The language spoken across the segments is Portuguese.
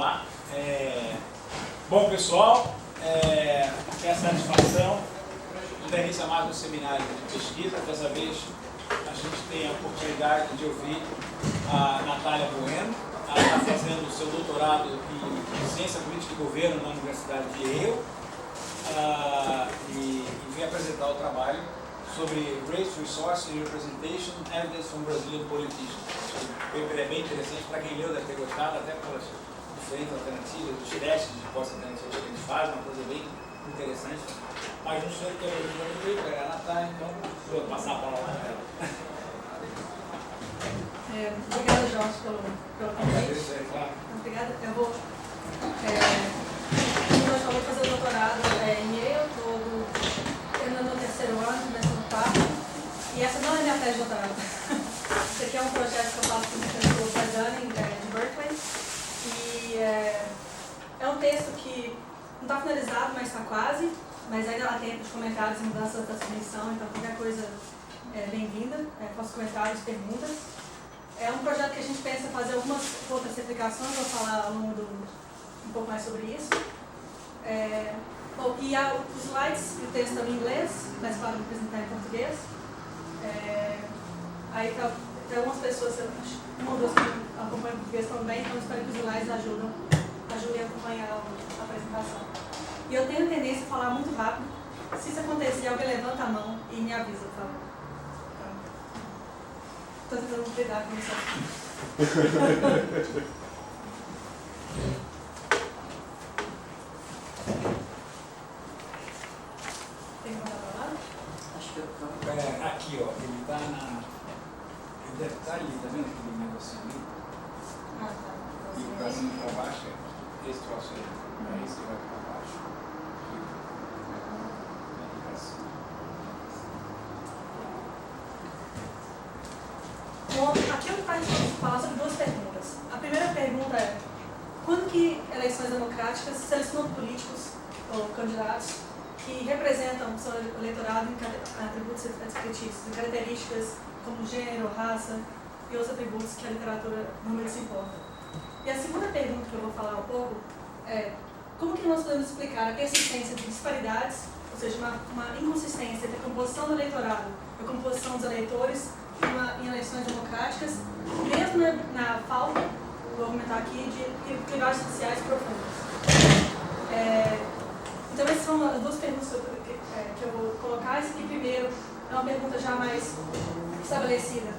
lá. Bom, pessoal, é satisfação dar início a mais um seminário de pesquisa. Dessa vez a gente tem a oportunidade de ouvir a Natália Bueno. Ela está fazendo o seu doutorado em Ciência Política e Governo na Universidade de Yale e vem apresentar o trabalho sobre Race, Resource and Representation, Evidence from Brazilian Politicians. Ele é bem interessante, para quem leu deve ter gostado, até pelas diferentes alternativas, dos testes de pós-alternativas que a gente faz, uma coisa bem interessante. Mas não sei o que é a Natália, então vou passar a palavra para ela. Obrigada, Jorge, pelo convite. Obrigada. Eu vou fazer o doutorado em Yale, estou terminando o terceiro ano, começando o quarto. E essa não é minha tese de doutorado. Esse aqui é um projeto que eu faço com o professor Fazani, de Berkeley. E é um texto que não está finalizado, mas está quase. Mas ainda há tempo de comentários e mudanças da submissão, então qualquer coisa é bem-vinda. Faço comentários, perguntas. É um projeto que a gente pensa fazer algumas outras aplicações, vou falar ao longo um pouco mais sobre isso. Bom, e os slides e o texto estão em inglês, mas claro, vou apresentar em português. Aí tem algumas pessoas, uma ou duas que acompanham português também, então espero que os slides ajudem a acompanhar a apresentação. E eu tenho tendência a falar muito rápido. Se isso acontecer, alguém levanta a mão e me avisa, por favor. Estou tentando lidar com isso. Tem que mandar para lá? Acho que eu tô. Aqui, ó, ele está na. Ele deve estar ali, tá vendo aquele negocinho ali? Ah, tá. E para cima e para baixo é esse troço aí. É esse que vai para baixo. Bom, aqui eu vou falar sobre duas perguntas. A primeira pergunta é: quando que eleições democráticas selecionam políticos ou candidatos que representam o seu eleitorado em atributos descritivos, em características como gênero, raça e outros atributos que a literatura normalmente se importa? E a segunda pergunta que eu vou falar um pouco é: como que nós podemos explicar a persistência de disparidades, ou seja, uma inconsistência entre a composição do eleitorado e a composição dos eleitores em eleições democráticas, mesmo na falta, vou argumentar aqui, de privações sociais profundas. Então essas são as duas perguntas que eu vou colocar. Essa aqui primeiro é uma pergunta já mais estabelecida,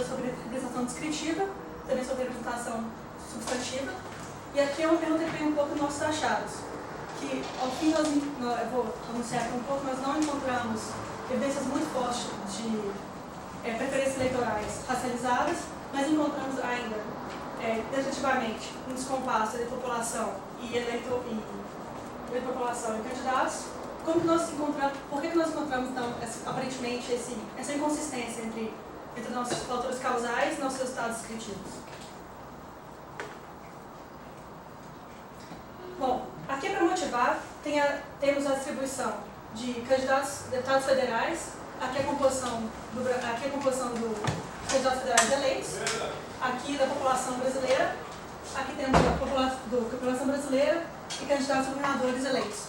sobre representação descritiva, também sobre representação substantiva. E aqui é uma pergunta que vem um pouco dos nossos achados, que ao fim eu vou anunciar aqui um pouco, nós não encontramos evidências muito fortes de preferências eleitorais racializadas, mas encontramos ainda, tentativamente, um descompasso entre população e população e candidatos. Como que nós encontramos, por que nós encontramos, então, aparentemente, essa inconsistência entre nossos fatores causais e nossos resultados descritivos? Bom, aqui para motivar, temos a distribuição de deputados federais. Aqui a composição dos candidatos federais eleitos, aqui da população brasileira, aqui temos a população brasileira e candidatos governadores eleitos.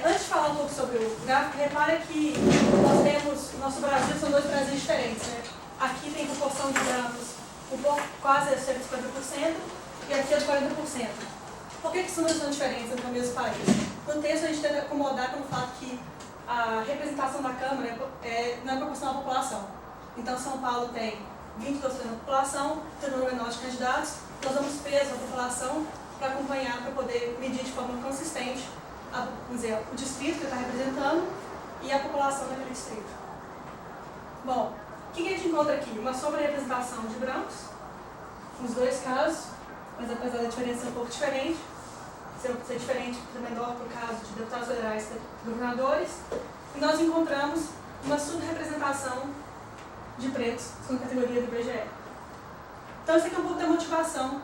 Antes de falar um pouco sobre o gráfico, repare que nós temos, no nosso Brasil, são dois Brasis diferentes, né? Aqui tem proporção de brancos quase cerca de 50% e aqui é de 40%. Por que são dois diferentes no mesmo país? No texto a gente tenta acomodar com o fato que a representação da Câmara não é proporcional à população. Então, São Paulo tem 22% da população, tem um número menor de candidatos. Nós damos peso à população para acompanhar, para poder medir de forma consistente o distrito que ele está representando e a população daquele distrito. Bom, o que a gente encontra aqui? Uma sobre-representação de brancos, nos dois casos, mas apesar da diferença ser um pouco diferente, ser diferente, ser menor para o caso de deputados federais e governadores, e nós encontramos uma subrepresentação de pretos, segundo a categoria do IBGE. Então, isso aqui é um pouco da motivação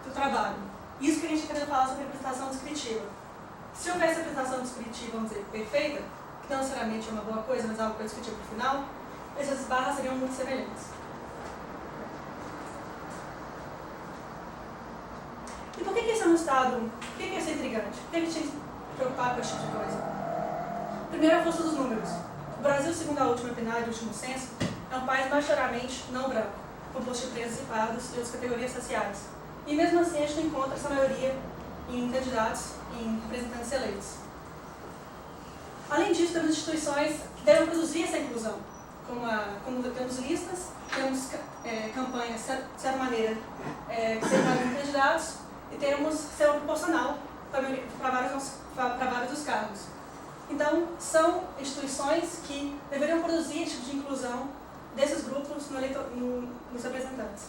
do trabalho. Isso que a gente quer falar sobre representação descritiva. Se houvesse representação descritiva, vamos dizer, perfeita, que não necessariamente é uma boa coisa, mas algo para discutir para o final, essas barras seriam muito semelhantes. E por que Estado, por que isso é intrigante? Por que a gente tem que se preocupar com esse tipo de coisa? Primeiro, a força dos números. O Brasil, segundo a última PNAD, o último censo, é um país majoritariamente não branco, composto de pretos e pardos e outras categorias raciais. E mesmo assim, a gente não encontra essa maioria em candidatos, em representantes eleitos. Além disso, temos instituições que devem produzir essa inclusão, como temos listas, temos campanhas, de certa maneira, que sejam candidatos, e temos sistema proporcional para vários dos cargos. Então, são instituições que deveriam produzir esse tipo de inclusão desses grupos nos representantes.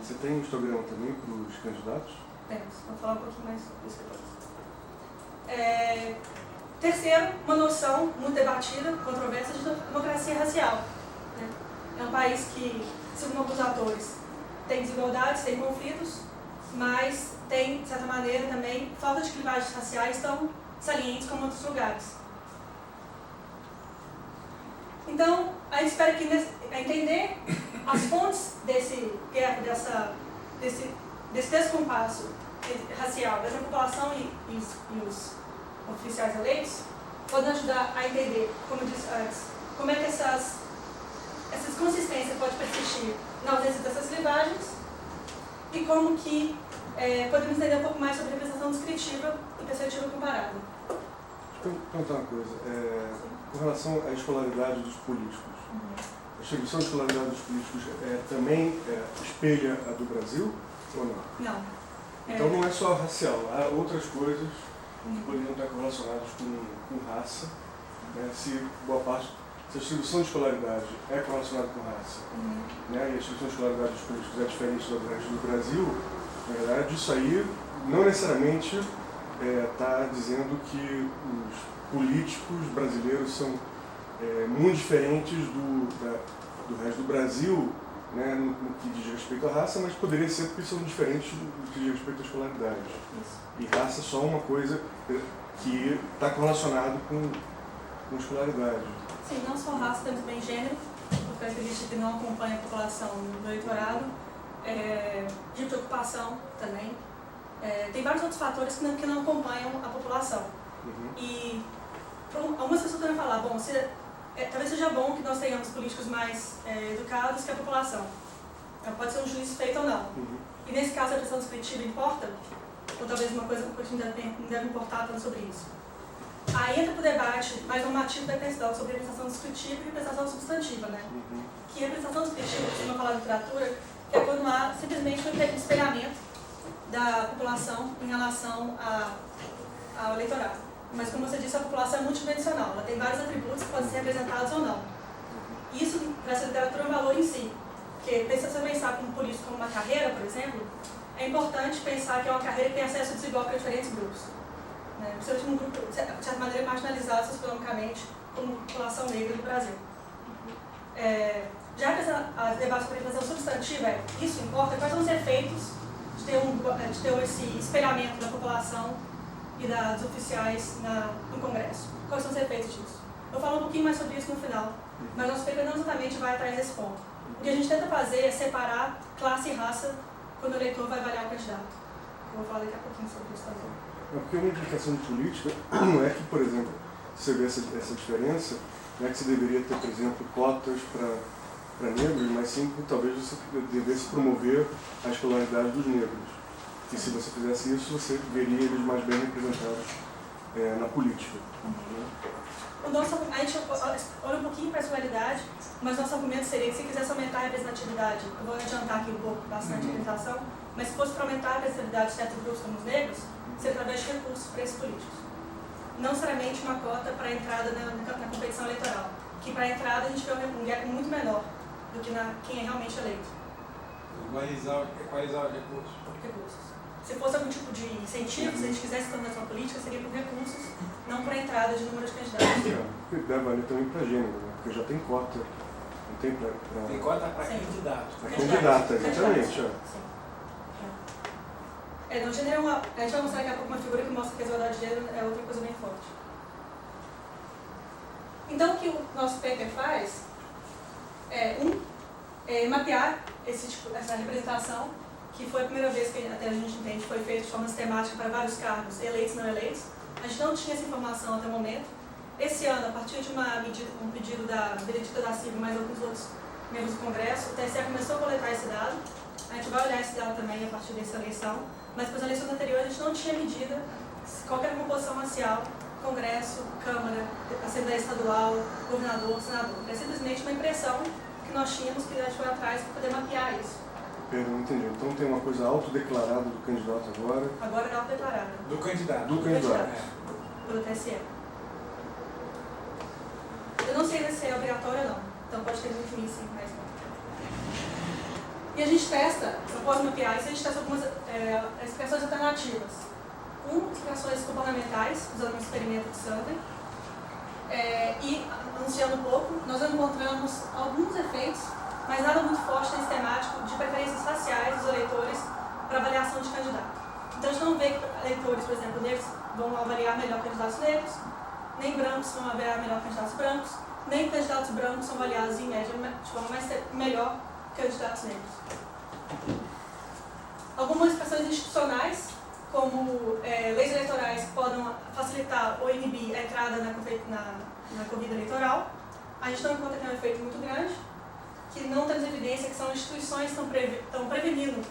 Você tem um histograma também para os candidatos? Temos. Vou falar um pouquinho mais sobre isso depois. Terceiro, uma noção muito debatida, controversa, de democracia racial. É um país que, segundo alguns autores, tem desigualdades, tem conflitos, mas tem, de certa maneira, também falta de clivagens raciais tão salientes como em outros lugares. Então, a gente espera aqui entender as fontes desse gap, desse descompasso racial entre a população e os oficiais eleitos, podem ajudar a entender, como eu disse antes, como é que essa consistência pode persistir na ausência dessas clivagens e como que podemos entender um pouco mais sobre representação descritiva e perspectiva comparada. Deixa eu perguntar uma coisa. Com relação à escolaridade dos políticos, a distribuição de escolaridade dos políticos também espelha a do Brasil ou não? Não. Então não é só racial, há outras coisas que poderiam estar correlacionadas com raça, né? Se a distribuição de escolaridade é correlacionada com raça, né? E a distribuição de escolaridade dos políticos é diferente do resto do Brasil, na verdade isso aí não necessariamente está dizendo que os políticos brasileiros são muito diferentes do resto do Brasil, né, no que diz respeito à raça, mas poderia ser porque são diferentes no que diz respeito à escolaridade. Isso. E raça é só uma coisa que está correlacionado com escolaridade. Sim, não só raça, temos também gênero, porque a gente que não acompanha a população do eleitorado, tipo de ocupação também. Tem vários outros fatores que não acompanham a população. E algumas pessoas podem falar, bom, talvez seja bom que nós tenhamos políticos mais educados que a população. Pode ser um juízo feito ou não. E nesse caso a representação descritiva importa? Ou talvez uma coisa que a gente não deve importar tanto sobre isso? Aí entra para o debate mais normativo da questão sobre representação descritiva e representação substantiva, né? Que representação descritiva, costuma falar na literatura, que é quando há simplesmente um espelhamento da população em relação ao eleitorado. Mas, como você disse, a população é multidimensional, ela tem vários atributos que podem ser representados ou não. Isso, para essa literatura, é um valor em si. Porque, se você pensar como político como uma carreira, por exemplo, é importante pensar que é uma carreira que tem acesso desigual para diferentes grupos. Né? Principalmente um grupo, de certa maneira, marginalizado socioeconomicamente, como a população negra do Brasil. Já a debate sobre a representação substantiva isso importa, quais são os efeitos de ter esse espelhamento da população e dos oficiais no Congresso. Quais são os efeitos disso? Eu falo um pouquinho mais sobre isso no final, mas nosso paper não exatamente vai atrás desse ponto. O que a gente tenta fazer é separar classe e raça quando o eleitor vai avaliar o candidato. Eu vou falar daqui a pouquinho sobre isso também. Porque uma implicação de política não é que, por exemplo, você vê essa diferença, não é que você deveria ter, por exemplo, cotas para negros, mas sim que talvez você devesse promover a escolaridade dos negros. E se você fizesse isso, você veria eles mais bem representados na política. A gente olha um pouquinho para a escolaridade, mas nosso argumento seria que se quisesse aumentar a representatividade, eu vou adiantar aqui um pouco bastante a apresentação, mas se fosse para aumentar a representatividade de certos grupos como os negros, seria através de recursos para esses políticos. Não necessariamente uma cota para a entrada na competição eleitoral, que para a entrada a gente vê um gap muito menor do que quem é realmente eleito. Equalizar os recursos. Se fosse algum tipo de incentivo, se a gente quisesse tornar uma política, seria por recursos, não por entrada de número de candidatos. Deve valer também para gênero, né? Porque já tem cota. Não tem para... Tem cota para candidato. Para candidata, exatamente. Sim. No gênero a gente vai mostrar daqui a pouco uma figura que mostra que a desigualdade de gênero é outra coisa bem forte. Então, o que o nosso paper faz é mapear essa representação, que foi a primeira vez que até a gente entende foi feito de forma sistemática para vários cargos, eleitos e não eleitos. A gente não tinha essa informação até o momento. Esse ano, a partir de um pedido da Benedita da Silva e mais alguns outros membros do Congresso, o TSE começou a coletar esse dado. A gente vai olhar esse dado também a partir dessa eleição, mas para as eleições anteriores a gente não tinha medida qual era a composição racial, Congresso, Câmara, Assembleia Estadual, Governador, Senador. É simplesmente uma impressão que nós tínhamos que a gente foi atrás para poder mapear isso. Pedro, não entendi. Então tem uma coisa autodeclarada do candidato agora? Agora é autodeclarada. Do candidato. Do candidato. Pelo TSE. Eu não sei se é obrigatório ou não, então pode ter muito isso, mas não. E a gente testa, após mapear isso, a gente testa algumas expressões alternativas. Expressões comportamentais, usando um experimento de Sandler. E, anunciando um pouco, nós encontramos alguns efeitos, mas nada muito forte nesse temático de preferências raciais dos eleitores para avaliação de candidato. Então a gente não vê que eleitores, por exemplo, negros vão avaliar melhor candidatos negros, nem brancos vão avaliar melhor candidatos brancos, nem candidatos brancos são avaliados em média de forma melhor que candidatos negros. Algumas expressões institucionais, como leis eleitorais que podem facilitar ou inibir a entrada na corrida eleitoral, a gente não encontra que tem um efeito muito grande, que não temos evidência que são instituições que estão prevenindo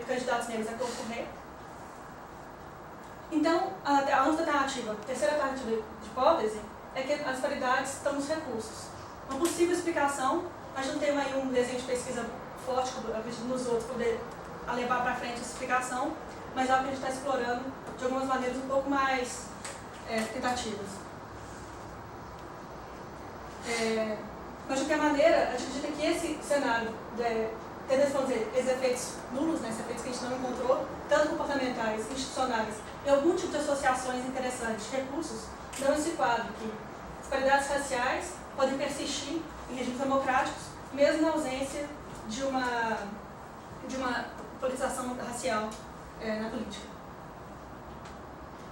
candidatos negros a concorrer. Então, a nossa alternativa, a terceira alternativa de hipótese, é que as disparidades estão nos recursos. Uma possível explicação, a gente não tem aí um desenho de pesquisa forte, acredito nos outros, poder levar para frente essa explicação, mas é algo que a gente está explorando de algumas maneiras um pouco mais tentativas. Mas de qualquer maneira, a gente acredita que esse cenário, tendo esses efeitos nulos, esses efeitos que a gente não encontrou, tanto comportamentais, institucionais, e algum tipo de associações interessantes de recursos, dão esse quadro que disparidades raciais podem persistir em regimes democráticos, mesmo na ausência de uma politização racial na política.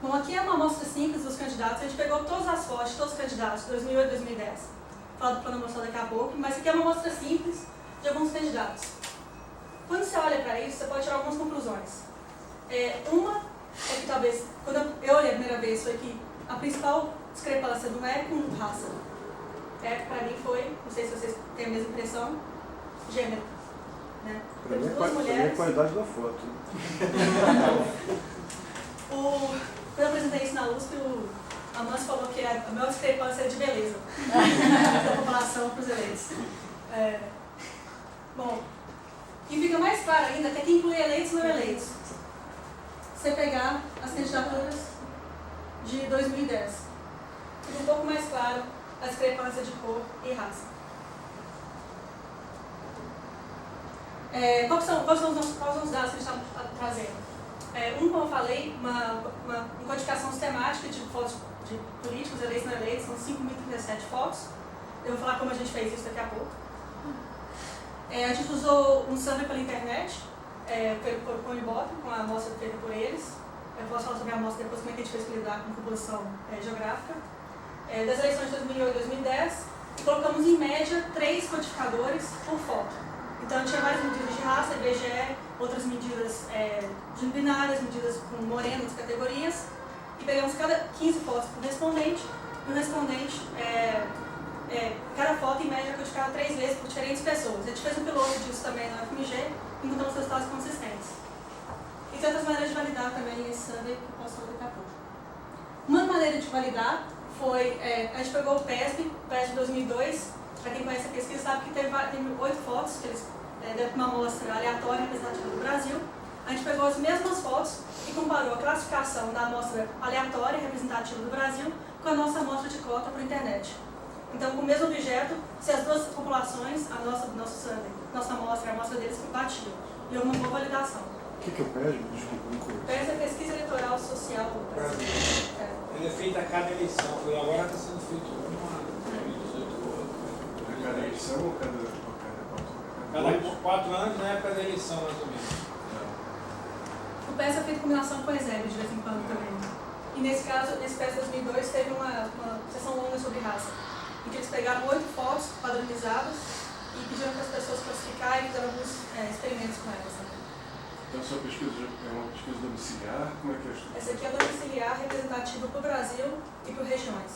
Bom, aqui é uma amostra simples dos candidatos. A gente pegou todas as fotos de todos os candidatos, de 2008 e 2010. Falo do plano mostrado daqui a pouco, mas aqui é uma amostra simples de alguns candidatos. Quando você olha para isso, você pode tirar algumas conclusões. Uma é que talvez, quando eu olhei a primeira vez, foi que a principal discrepância não é com raça. Para mim foi, não sei se vocês têm a mesma impressão, gênero. Né? Para mim é a qualidade da foto. Quando eu apresentei isso na USP, a Mans falou que a maior discrepância é de beleza da população para os eleitos. Bom, e fica mais claro ainda que aqui inclui eleitos e não eleitos. Você pegar as candidaturas de 2010, fica um pouco mais claro a discrepância de cor e raça. Quais são os dados que a gente está trazendo? Como eu falei, uma codificação sistemática de fotos de políticos, eleitos e não eleitos, são 5.037 fotos. Eu vou falar como a gente fez isso daqui a pouco. A gente usou um survey pela internet, feito por Ibope, com a amostra feita por eles. Eu posso falar sobre a amostra depois, como é que a gente fez para lidar com composição geográfica. Das eleições de 2008 e 2010, e colocamos em média 3 codificadores por foto. Então, tinha várias medidas de raça, IBGE, outras medidas de binárias, medidas com morenas, categorias, e pegamos cada 15 fotos por respondente, e o respondente, cada foto em média codificada 3 vezes por diferentes pessoas. A gente fez um piloto disso também na UFMG, e encontramos resultados consistentes. E tem outras maneiras de validar também esse survey que eu posso falar daqui a pouco. Uma maneira de validar foi, a gente pegou o PESB 2002, para quem conhece a pesquisa sabe que teve 8 fotos, que eles deram uma amostra aleatória representativa do Brasil. A gente pegou as mesmas fotos e comparou a classificação da amostra aleatória representativa do Brasil com a nossa amostra de cota por internet. Então, com o mesmo objeto, se as duas populações, nossa amostra e a amostra deles batiam. E houve uma boa validação. O que é o PESB? Desculpa, não conheço. PESB é a Pesquisa Eleitoral Social do Brasil. Ele é feito a cada eleição, e agora está sendo feito uma. Cada eleição ou cada 4 anos, na época da eleição, mais ou menos. O PES é feito em combinação com o ESEB, de vez em quando também. E nesse caso, nesse PES 2002, teve uma sessão longa sobre raça, em que eles pegaram 8 fotos padronizadas e pediram para as pessoas classificarem e fizeram alguns experimentos com elas também. Então a sua pesquisa é uma pesquisa domiciliar? Como é que é isso? Essa aqui é domiciliar representativa para o Brasil e para regiões.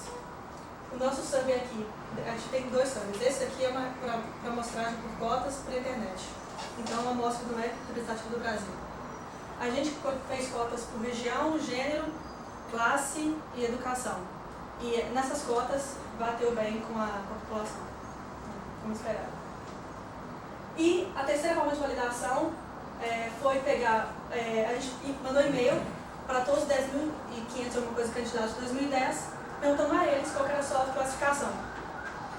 O nosso survey aqui, a gente tem 2 surveys. Esse aqui é para amostragem por cotas para a internet. Então é uma amostra do MEC representativa do Brasil. A gente fez cotas por região, gênero, classe e educação. E nessas cotas bateu bem com a população, como esperado. E a terceira forma de validação foi pegar, a gente mandou e-mail para todos os 10.500 alguma coisa candidatos de 2010, perguntando a eles qual era a sua classificação.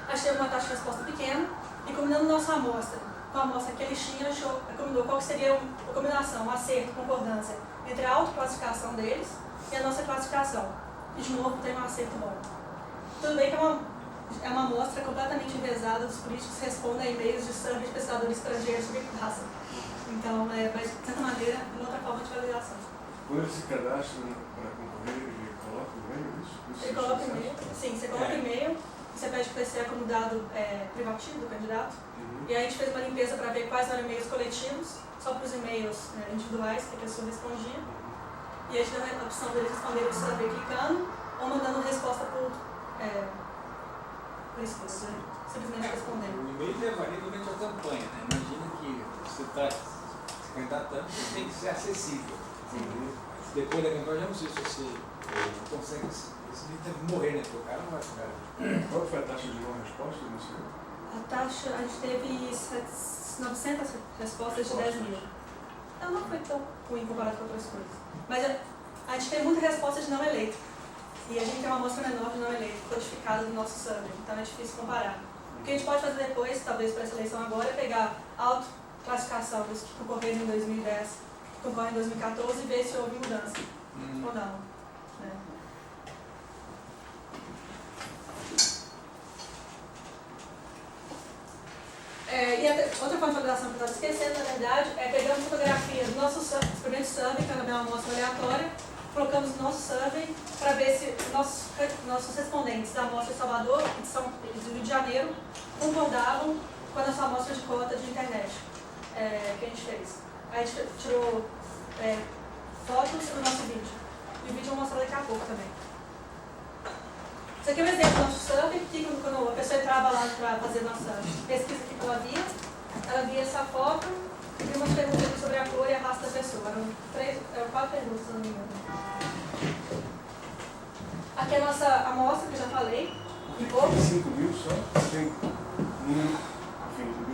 A gente teve uma taxa de resposta pequena e combinando nossa amostra com a amostra que eles tinham, a gente combinou qual seria a combinação, um acerto, concordância entre a autoclassificação deles e a nossa classificação. E de novo tem um acerto bom. Tudo bem que é uma amostra completamente enviesada, os políticos respondem a e-mails de survey de pesquisadores estrangeiros sobre raça. Então, mas de certa maneira, é uma outra forma de validação. Quando eles se cadastram para concorrer, ele coloca o e-mail, isso? Ele coloca o e-mail, sim, você coloca o e-mail, você pede para esse como dado privativo do candidato, e aí a gente fez uma limpeza para ver quais eram e-mails coletivos, só para os e-mails individuais que a pessoa respondia, e a gente deu a opção deles responderem o survey clicando ou mandando resposta por escrito, simplesmente respondendo. O e-mail varia durante a campanha, né? Imagina que você está se candidatando, você tem que ser acessível. Depois da campanha, já não sei se você consegue morrer, né? Porque o cara não vai ficar. Qual foi a taxa de não resposta? Não sei. A taxa, a gente teve 900 respostas de 10.000. Ela não foi tão ruim comparado com outras coisas. Mas a gente teve muita resposta de não eleito. E a gente tem uma amostra menor de não eleito, codificada no nosso survey. Então é difícil comparar. O que a gente pode fazer depois, talvez para essa eleição agora, é pegar a autoclassificação dos que concorreram em 2010, que concorrem em 2014 e ver se houve mudança ou não. Né? E outra forma de validação que eu estava esquecendo, na verdade, é pegando fotografias do nosso experimento survey, que é uma amostra aleatória, colocamos no nosso survey para ver se nossos respondentes da amostra de Salvador e do Rio de Janeiro concordavam com a nossa amostra de cota de internet que a gente fez. Aí a gente tirou fotos do nosso vídeo. E o vídeo eu vou mostrar daqui a pouco também. Isso aqui é um exemplo do nosso survey, que quando a pessoa entrava lá para fazer nossa pesquisa aqui que ela via essa foto e umas perguntas sobre a cor e a raça da pessoa. Eram 4 perguntas, se não me engano. Aqui é a nossa amostra, que eu já falei, um pouco. 5.000 só? Tem enfim, em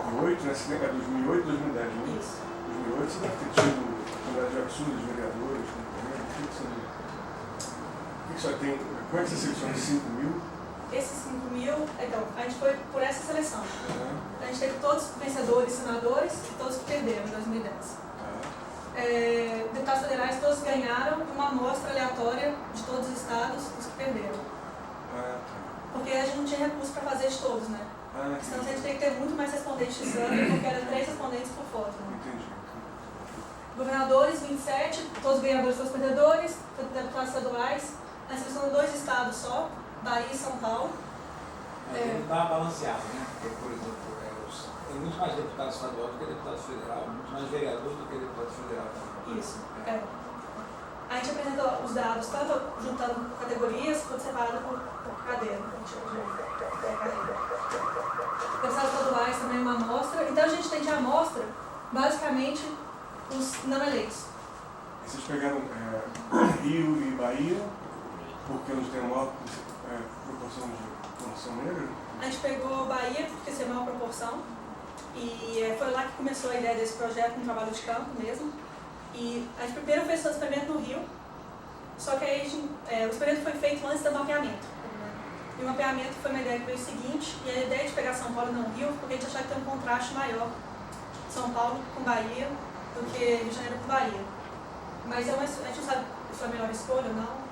2008, né? 2008 2010, né? Isso. 2008 você deve ter tido uma quantidade absurda de vereadores concorrendo. O que você tem? Como é que você seleciona 5.000? Esses 5.000, então, a gente foi por essa seleção. A gente teve todos os vencedores, senadores e todos que perderam em 2010. Deputados federais, todos ganharam uma amostra aleatória de todos os estados, os que perderam. Porque a gente não tinha recurso para fazer de todos, né? Senão a gente tem que ter muito mais respondentes de survey, porque eram 3 respondentes por foto. Né? Entendi. Governadores, 27, todos os ganhadores, todos os perdedores, deputados estaduais. A seleção de 2 estados só, Bahia e São Paulo. Não está balanceado, né? Porque, por exemplo, tem muito mais deputado estadual do que deputado federal, muito mais vereador do que deputado federal também. Isso. A gente apresentou os dados, tanto juntando categorias, quanto separado por cadeira. Deputados estaduais também uma amostra. Então a gente tem de amostra, basicamente, os não eleitos. Vocês pegaram Rio e Bahia, porque eles têm a maior proporção de população negra? A gente pegou Bahia, porque isso é a maior proporção, e foi lá que começou a ideia desse projeto, um trabalho de campo mesmo. E a gente primeiro fez o experimento no Rio, só que aí o experimento foi feito antes do mapeamento. E o mapeamento foi uma ideia que veio o seguinte, e a ideia de pegar São Paulo e não Rio, porque a gente achava que tem um contraste maior, São Paulo com Bahia, do que Rio de Janeiro com Bahia. Mas a gente não sabe se foi a melhor escolha ou não.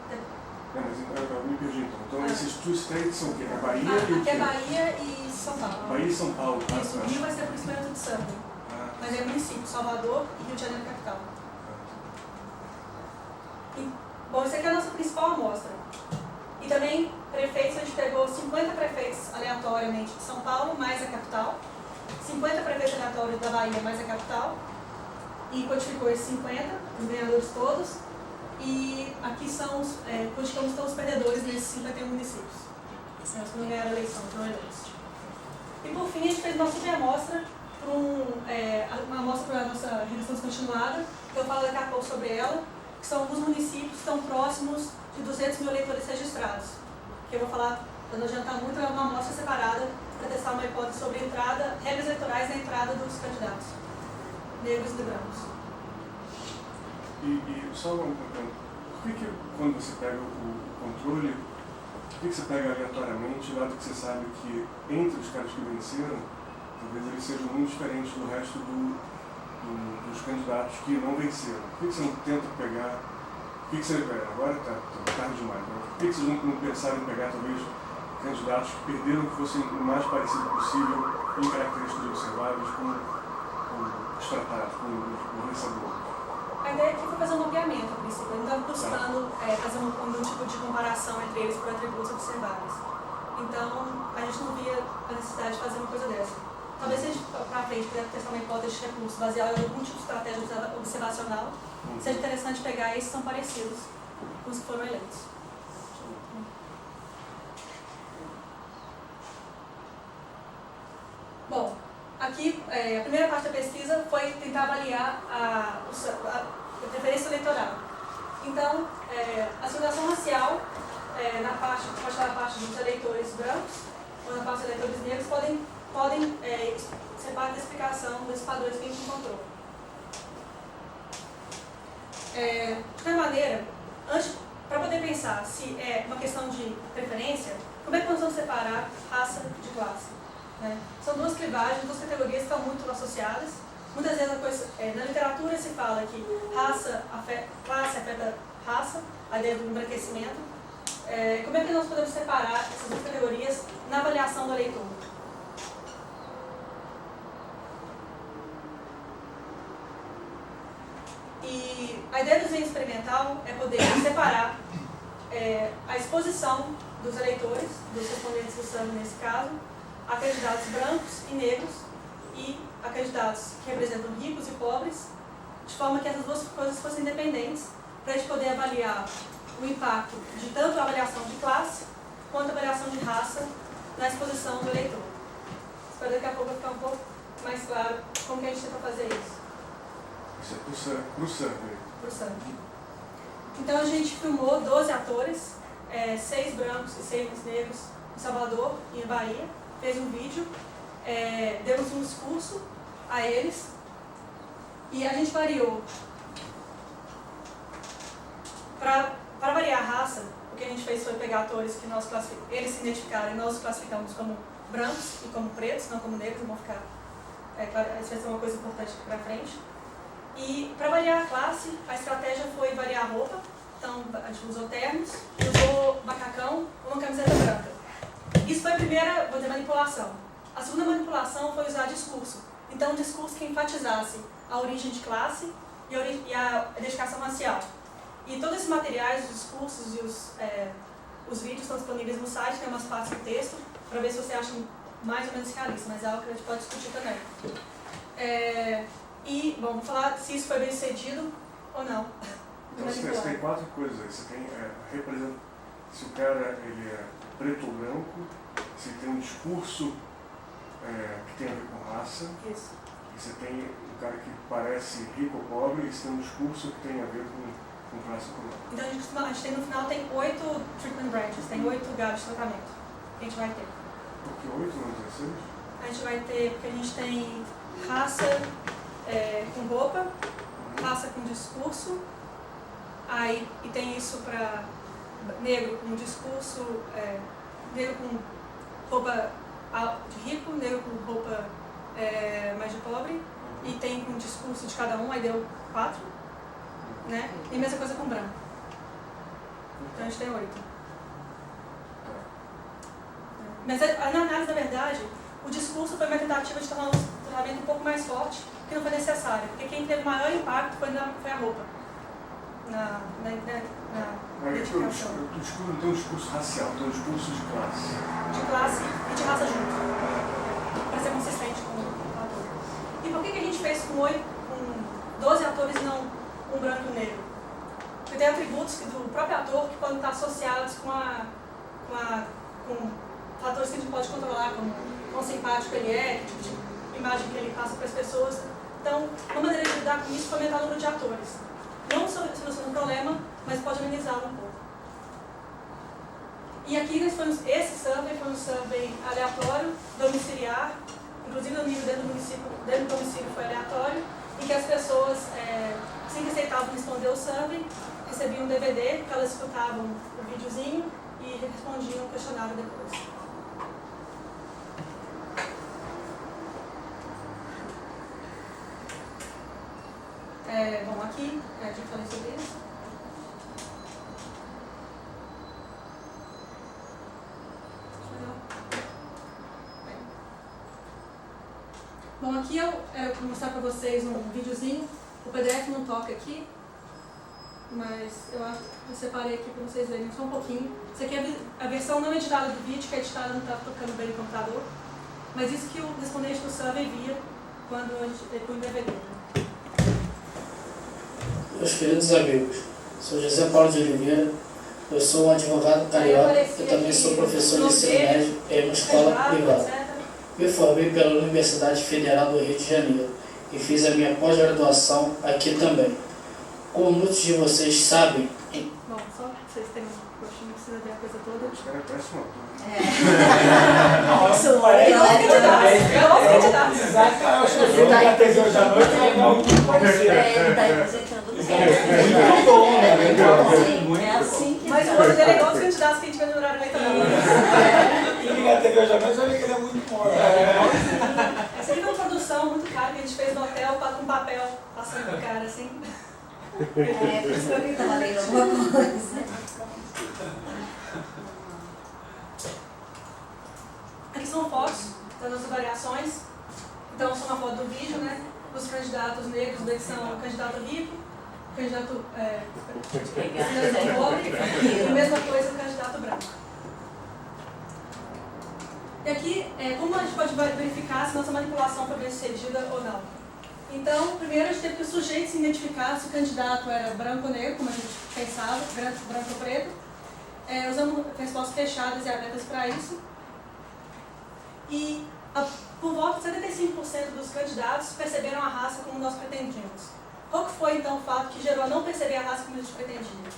Mas eu me perdi então. Então esses two states são o quê? É Bahia e o Aqui é quê? Bahia e São Paulo. Bahia e São Paulo. Isso, o Rio vai ser por experimento de survey. Mas é município, Salvador e Rio de Janeiro capital. Bom, essa aqui é a nossa principal amostra. E também prefeitos, a gente pegou 50 prefeitos aleatoriamente de São Paulo, mais a capital, 50 prefeitos aleatórios da Bahia, mais a capital, e codificou esses 50, os ganhadores todos, e aqui são codificamos todos os perdedores nesses 51 municípios. São os que não ganharam a eleição, foram eleitos. E por fim, a gente fez uma super amostra, uma amostra para a nossa revisão descontinuada, que eu falo daqui a pouco sobre ela, que são alguns municípios que estão próximos de 200 mil eleitores registrados. Que eu vou falar, para não adiantar muito, é uma amostra separada para testar uma hipótese sobre regras eleitorais na entrada dos candidatos, negros e brancos. E só por que quando você pega o controle, por que você pega aleatoriamente, dado que você sabe que entre os caras que venceram, talvez eles sejam muito diferentes do resto dos candidatos que não venceram? Por que você não tenta pegar? Por que você, agora está tarde demais, né? Por que vocês não pensaram em pegar talvez candidatos que perderam, que fossem o mais parecido possível em características observáveis com os tratados, com o vencedor? A ideia aqui foi fazer um mapeamento, a princípio. Eu não estava buscando fazer um tipo de comparação entre eles por atributos observáveis. Então, a gente não via a necessidade de fazer uma coisa dessa. Talvez se a gente, para frente, puder testar uma hipótese de recurso baseada em algum tipo de estratégia observacional, seja interessante pegar esses que são parecidos com os que foram eleitos. Bom, aqui a primeira parte da pesquisa foi tentar avaliar a preferência eleitoral. Então, a segregação racial, pode estar na parte dos eleitores brancos ou na parte dos eleitores negros, podem ser parte da explicação desses padrões que a gente encontrou. De qualquer maneira, para poder pensar se é uma questão de preferência, como é que nós vamos separar raça de classe? São duas clivagens, duas categorias que estão muito associadas. Muitas vezes na literatura se fala que classe afeta raça, a ideia do embranquecimento. Como é que nós podemos separar essas duas categorias na avaliação do eleitor? E a ideia do desenho experimental é poder separar a exposição dos eleitores, dos respondentes do exame nesse caso, a candidatos brancos e negros e a candidatos que representam ricos e pobres, de forma que essas duas coisas fossem independentes, para a gente poder avaliar o impacto de tanto a avaliação de classe quanto a avaliação de raça na exposição do eleitor. Espero daqui a pouco ficar um pouco mais claro como que a gente tenta fazer isso. Isso é para o survey. Para o survey. Então a gente filmou 12 atores, 6 brancos e 6 negros em Salvador e em Bahia. Fez um vídeo, demos um discurso a eles e a gente variou. Para variar a raça, o que a gente fez foi pegar atores que eles se identificaram e nós os classificamos como brancos e como pretos, não como negros, vão ficar. Isso vai ser uma coisa importante aqui para frente. E para variar a classe, a estratégia foi variar a roupa. Então a gente usou ternos, usou macacão ou uma camiseta branca. Isso foi a primeira, vou dizer, manipulação. A segunda manipulação foi usar discurso. Então, um discurso que enfatizasse a origem de classe e a identificação racial. E todos esses materiais, os discursos e os vídeos estão disponíveis no site, tem umas partes do texto, para ver se você acha mais ou menos realista, mas é algo que a gente pode discutir também. Bom, vou falar se isso foi bem sucedido ou não. Então, você tem 4 coisas aí. Você tem se o cara ele é preto ou branco, se tem um discurso que tem a ver com raça. Isso. E você tem um cara que parece rico ou pobre, e você tem um discurso que tem a ver com classe econômica. Então a gente tem no final 8 treatment branches, tem 8 galhos de tratamento que a gente vai ter. Por que 8, não 16? A gente vai ter, porque a gente tem raça com roupa, raça com discurso, e tem isso para negro com discurso, negro com roupa de rico, negro com roupa mais de pobre, e tem com discurso de cada um, aí deu 4, né? E a mesma coisa com branco. Então a gente tem 8. Mas na análise, na verdade, o discurso foi uma tentativa de tornar o tratamento um pouco mais forte, que não foi necessário, porque quem teve maior impacto foi a roupa. Na identificação. O discurso não tem um discurso racial, tem um discurso de classe. De classe e de raça junto, para ser consistente com o ator. E por que a gente fez com 12 atores e não um branco e um negro. Porque tem atributos do próprio ator que podem estar associados com fatores que a gente pode controlar, como quão simpático ele é, que tipo de imagem que ele passa para as pessoas. Então, uma maneira de lidar com isso foi aumentar o número de atores. Não soluciona o problema, mas pode amenizá-lo um pouco. E aqui esse survey foi um survey aleatório, domiciliar, inclusive o nível dentro do domicílio foi aleatório, e que as pessoas, assim que aceitavam responder o survey, recebiam um DVD, que elas escutavam o videozinho e respondiam o questionário depois. Bom, aqui, já falei sobre isso. Bom, aqui eu vou mostrar para vocês um videozinho. O PDF não toca aqui, mas eu separei aqui para vocês verem só um pouquinho. Isso aqui é a versão não editada do vídeo, que a editada não está tocando bem no computador. Mas isso que o respondente do survey via quando ele põe o DVD. Meus queridos amigos, sou José Paulo de Oliveira, eu sou um advogado carioca e também sou professor de ensino médio em uma escola privada. Me formei pela Universidade Federal do Rio de Janeiro e fiz a minha pós-graduação aqui também. Como muitos de vocês sabem... Bom, só para vocês terem um coxinho, não precisa ver a coisa toda. Os caras parecem um ator. Isso é candidato. Exato, eu acho que o filme da TV hoje à noite é muito parecido. Ele está representando o Muito bom, né? É assim que Mas o olho dele é igual os candidatos que a gente vê no horário eleitoral. Quem liga a TV hoje à noite vai ver que ele é muito bom. Essa aqui é uma produção muito cara que a gente fez no hotel com papel passando pro cara assim. por isso que eu estava lendo alguma coisa. Aqui são fotos das nossas variações. Então, são uma foto do vídeo, né? Os candidatos negros, que são o candidato rico, o candidato pobre, e a mesma coisa o candidato branco. E aqui, como a gente pode verificar se nossa manipulação foi bem sucedida ou não? Então, primeiro a gente teve que o sujeito se identificar se o candidato era branco ou negro, como a gente pensava, branco ou preto. Usamos respostas fechadas e abertas para isso. E por volta de 75% dos candidatos perceberam a raça como nós pretendíamos. Qual que foi então o fato que gerou a não perceber a raça como a gente pretendia?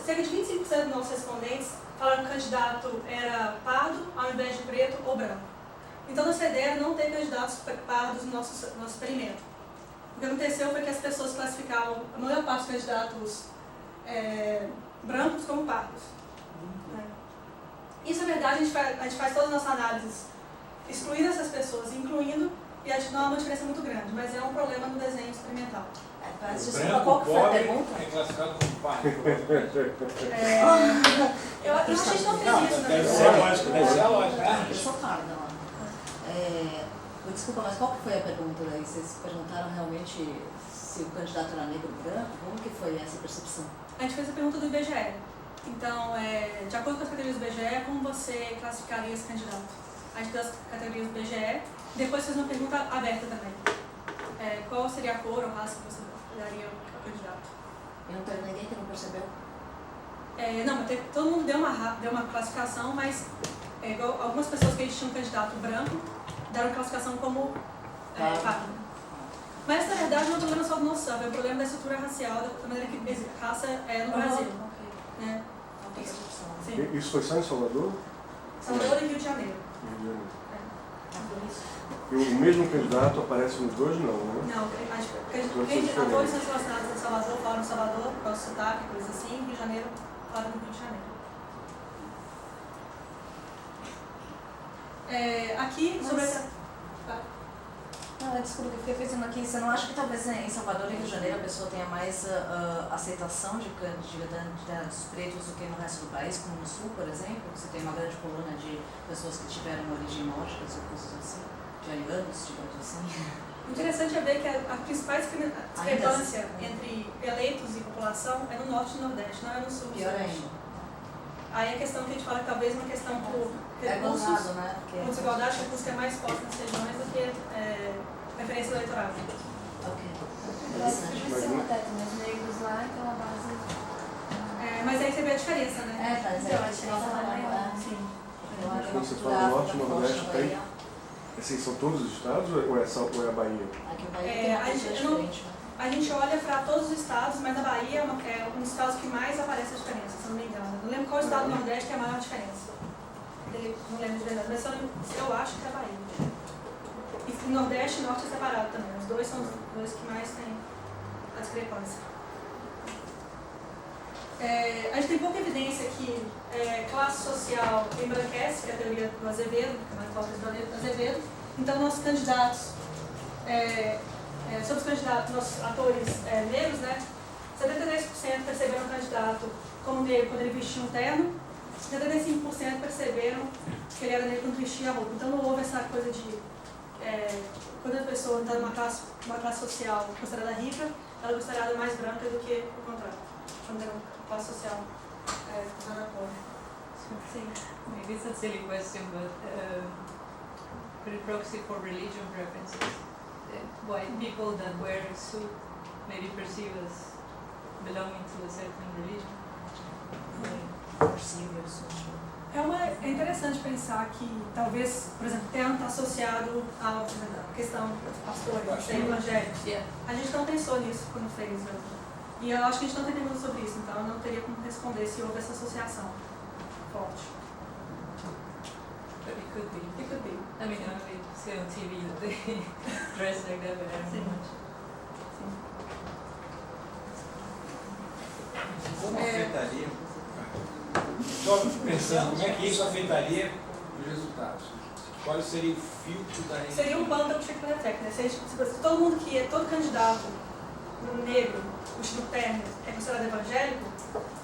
Cerca de 25% dos nossos respondentes falaram que o candidato era pardo ao invés de preto ou branco. Então nossa ideia era não ter candidatos pardos no nosso experimento. O que aconteceu foi que as pessoas classificavam a maior parte dos candidatos brancos como pardos. Isso, na verdade, a gente faz todas as nossas análises excluindo essas pessoas, incluindo, e a gente não há uma diferença muito grande, mas é um problema no desenho experimental. Desculpa, qual que foi a pergunta? É classificado como pardo. Eu acho que a gente não fez isso, Deve né? ser a lógica, deve ser a lógica. Eu sou parda lá. Desculpa, mas qual que foi a pergunta daí? Vocês perguntaram realmente se o candidato era negro ou branco? Como que foi essa percepção? A gente fez a pergunta do IBGE. Então, de acordo com as categorias do IBGE, como você classificaria esse candidato? A gente deu as categorias do IBGE, depois fez uma pergunta aberta também. Qual seria a cor ou raça que você daria ao candidato? E não teve ninguém que não percebeu? Não, todo mundo deu uma classificação, mas igual, algumas pessoas que tinham um candidato branco deram classificação como pardo. Mas, na verdade, não é um problema só do nosso survey, é um problema da estrutura racial, da maneira que raça é no Brasil. Né? Sim. Isso foi só em Salvador? Salvador e Rio de Janeiro. Rio de Janeiro. E o mesmo candidato aparece nos dois, não, né? Não, atores são relacionados a Salvador, falam Salvador, por causa do sotaque, coisas assim, Rio de Janeiro, falam no Rio de Janeiro. Aqui, sobre essa... Não, desculpa, eu fiquei pensando aqui, você não acha que talvez em Salvador e Rio de Janeiro a pessoa tenha mais aceitação de candidatos pretos do que no resto do país, como no Sul, por exemplo? Você tem uma grande coluna de pessoas que tiveram origem nórdicas ou coisas assim, de arianos, digamos assim. Interessante é ver que a principal discrepância entre eleitos e população é no Norte e no Nordeste, não é no Sul. Pior ainda. Aí a questão que a gente fala que talvez uma questão por recursos, gozado, né? por desigualdade, recursos que é mais forte nas regiões do que preferência eleitoral. Ok. A distribuição até tem os negros lá, então a base... Mas aí você vê a diferença, né? Mas Então, a diferença é maior. Sim. Quando você fala norte e nordeste, tem? Assim, são todos os estados ou é a Bahia? Aqui o Bahia tem uma coisa diferente. A gente olha para todos os estados, mas a Bahia é um dos estados que mais aparece a diferença, se eu não me engano. Não lembro qual estado do Nordeste tem a maior diferença. Não lembro de verdade, mas eu acho que é a Bahia. E Nordeste e Norte é separado também. Os dois são os dois que mais têm a discrepância. A gente tem pouca evidência que classe social embranquece, que é a teoria do Azevedo, a hipótese do Azevedo. Então, nossos candidatos, sobre os candidatos, nossos atores negros, né, 73% perceberam o candidato como negro quando ele vestia um terno, 75% perceberam que ele era negro quando vestia a roupa. Então, não houve essa coisa de quando a pessoa está numa classe social considerada rica, ela é considerada mais branca do que o contrário. Quando é uma classe social considerada pobre. Sim. Maybe it's a silly question, but could it proxy for religion preferences? White people that wear a suit maybe perceive as belonging to a certain religion? É interessante pensar que talvez, por exemplo, terno está associado à questão dos pastores, ser evangélicos. A gente não pensou nisso quando fez. E eu acho que a gente não tem pergunta sobre isso, então eu não teria como responder se houve essa associação forte. But it could be. It could be. I mean, we see on TV that they dress like that, but I don't know much. Como afetaria? Só pensando, como é que isso afetaria os resultados? Qual seria o filtro da gente? Seria um bundle de biblioteca, né? Se todo mundo todo candidato negro, vestido terno, é considerado evangélico,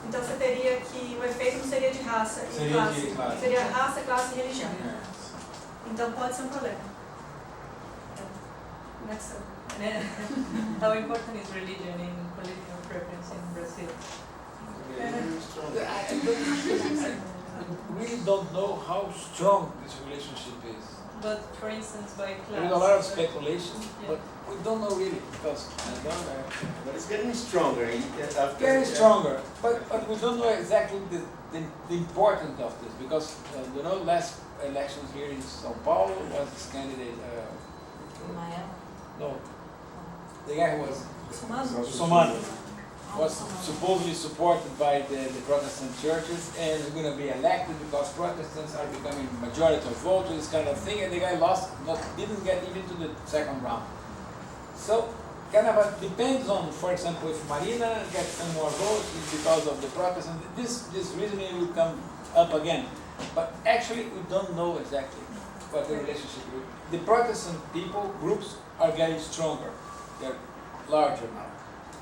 então você teria que o efeito não seria de raça e classe. Seria raça, classe e religião. Então pode ser um problema. How important is religion in political preference in Brazil? I really don't know how strong this relationship is. But for instance, by class. There is a lot of speculation, but we don't know really because But it's getting stronger. Getting stronger, but we don't know exactly the importance of this because last elections here in São Paulo was this candidate. No, the guy who was Somano. Was supposedly supported by the Protestant churches and is going to be elected because Protestants are becoming majority of voters, this kind of thing, and the guy didn't get even to the second round. So, kind of depends on, for example, if Marina gets some more votes because of the Protestant, this reasoning will come up again. But actually, we don't know exactly what the relationship is. The Protestant groups are getting stronger. They're larger now.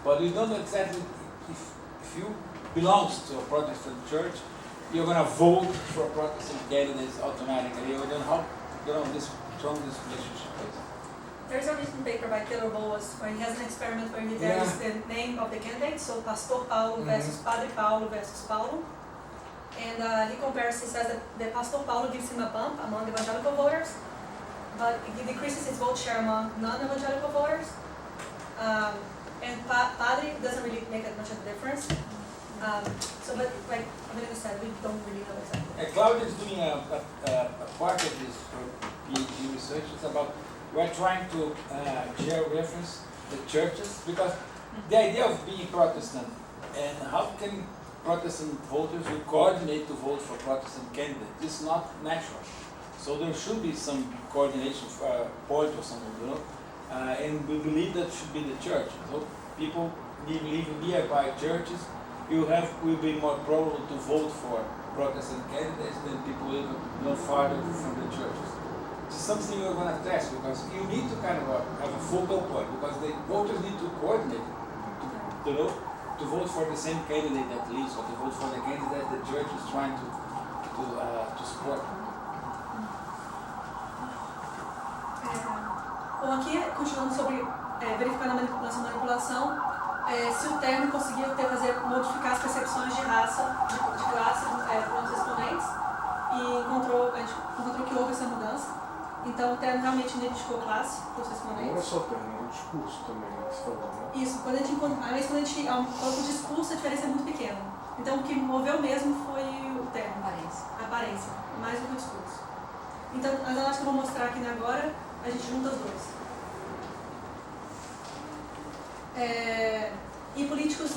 But we don't know exactly if you belong to a Protestant church, you're going to vote for Protestant candidates automatically. You don't know how strong this relationship is. There's a recent paper by Taylor Boas where he has an experiment where he varies the name of the candidate, so Pastor Paulo versus Padre Paulo versus Paulo. And he says that the Pastor Paulo gives him a bump among evangelical voters, but it decreases his vote share among non-evangelical voters. And Padre doesn't really make that much of a difference. But like Amelina said, we don't really know exactly. Claudia is doing a part of this PhD research. It's about we're trying to geo-reference the churches because the idea of being Protestant and how can Protestant voters will coordinate to vote for Protestant candidates is not natural. So there should be some coordination point or something, and we believe that should be the church. So people living nearby churches, will be more prone to vote for Protestant candidates than people living no farther from the churches. It's something we're going to test because you need to kind of have a focal point because the voters need to coordinate to vote for the same candidate at least, or to vote for the candidate the church is trying to support. Bom, aqui, continuando sobre verificando essa manipulação, se o termo conseguiu modificar as percepções de raça, de classe, por os respondentes, e a gente encontrou que houve essa mudança. Então o terno realmente identificou classe para os respondentes. Não é só o terno, é o discurso também, né, que você falou, né? Isso, quando a gente coloca o discurso, a diferença é muito pequena. Então o que moveu mesmo foi o terno. A aparência, mais do que o discurso. Então, as análises que eu vou mostrar aqui agora, a gente junta os dois. E políticos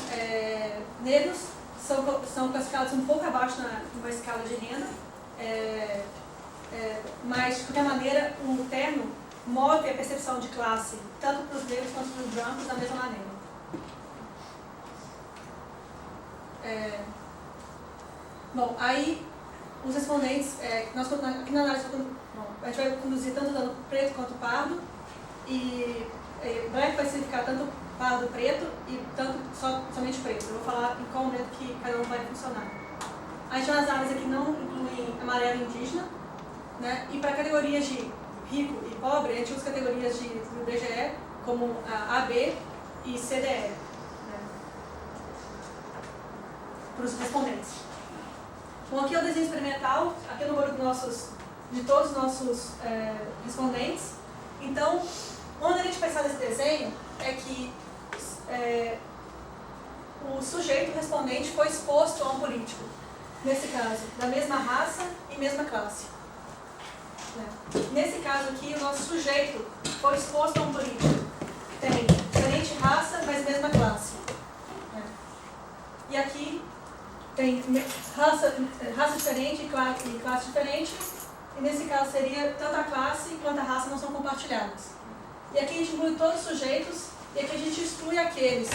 negros são classificados um pouco abaixo numa escala de renda, mas, de qualquer maneira, o terno move a percepção de classe, tanto para os negros quanto para os brancos, da mesma maneira. Bom, aí os respondentes, aqui na análise, a gente vai conduzir tanto dano preto quanto pardo, e branco vai significar tanto pardo preto e tanto somente preto. Eu vou falar em qual momento que cada um vai funcionar. As análises aqui não incluem amarelo e indígena, né? E para categorias de rico e pobre, a gente usa categorias do IBGE como a AB e CDE, né? Para os respondentes. Bom, aqui é o desenho experimental, aqui é o número de todos os nossos respondentes. Então, onde a gente pensar nesse desenho é que o sujeito respondente foi exposto a um político, nesse caso, da mesma raça e mesma classe. Nesse caso aqui, o nosso sujeito foi exposto a um político que tem diferente raça, mas mesma classe. E aqui tem raça diferente e classe diferente, e nesse caso seria tanto a classe quanto a raça não são compartilhadas. E aqui a gente inclui todos os sujeitos, e aqui a gente exclui aqueles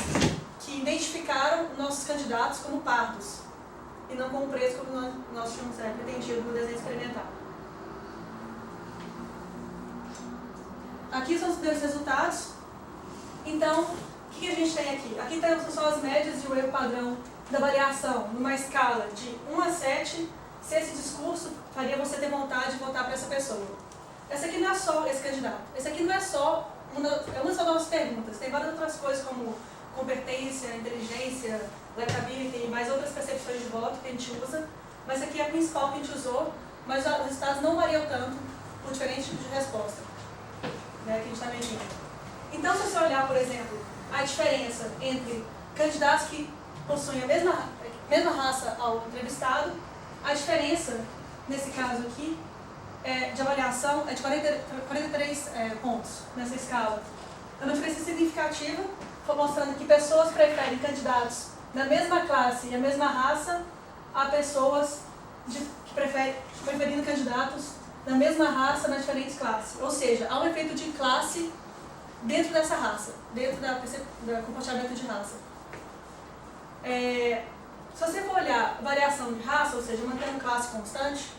que identificaram nossos candidatos como pardos, e não como pretos, como nós tínhamos pretendido no desenho experimental. Aqui são os primeiros resultados. Então, o que a gente tem aqui? Aqui são as médias de um erro padrão da avaliação, numa escala de 1 a 7, se esse discurso faria você ter vontade de votar para essa pessoa. Essa aqui não é só esse candidato. Esse aqui não é só uma das nossas perguntas. Tem várias outras coisas como competência, inteligência, electability e mais outras percepções de voto que a gente usa. Mas essa aqui é a principal que a gente usou, mas os resultados não variam tanto por diferentes tipos de resposta, né, que a gente está medindo. Então, se você olhar, por exemplo, a diferença entre candidatos que possuem a mesma raça ao entrevistado, a diferença, nesse caso aqui, de avaliação é de 43 pontos nessa escala. É uma diferença significativa, estou mostrando que pessoas preferem candidatos da mesma classe e a mesma raça a pessoas que preferindo candidatos da mesma raça nas diferentes classes. Ou seja, há um efeito de classe dentro dessa raça, dentro do comportamento de raça. Se você for olhar a variação de raça, ou seja, mantendo classe constante,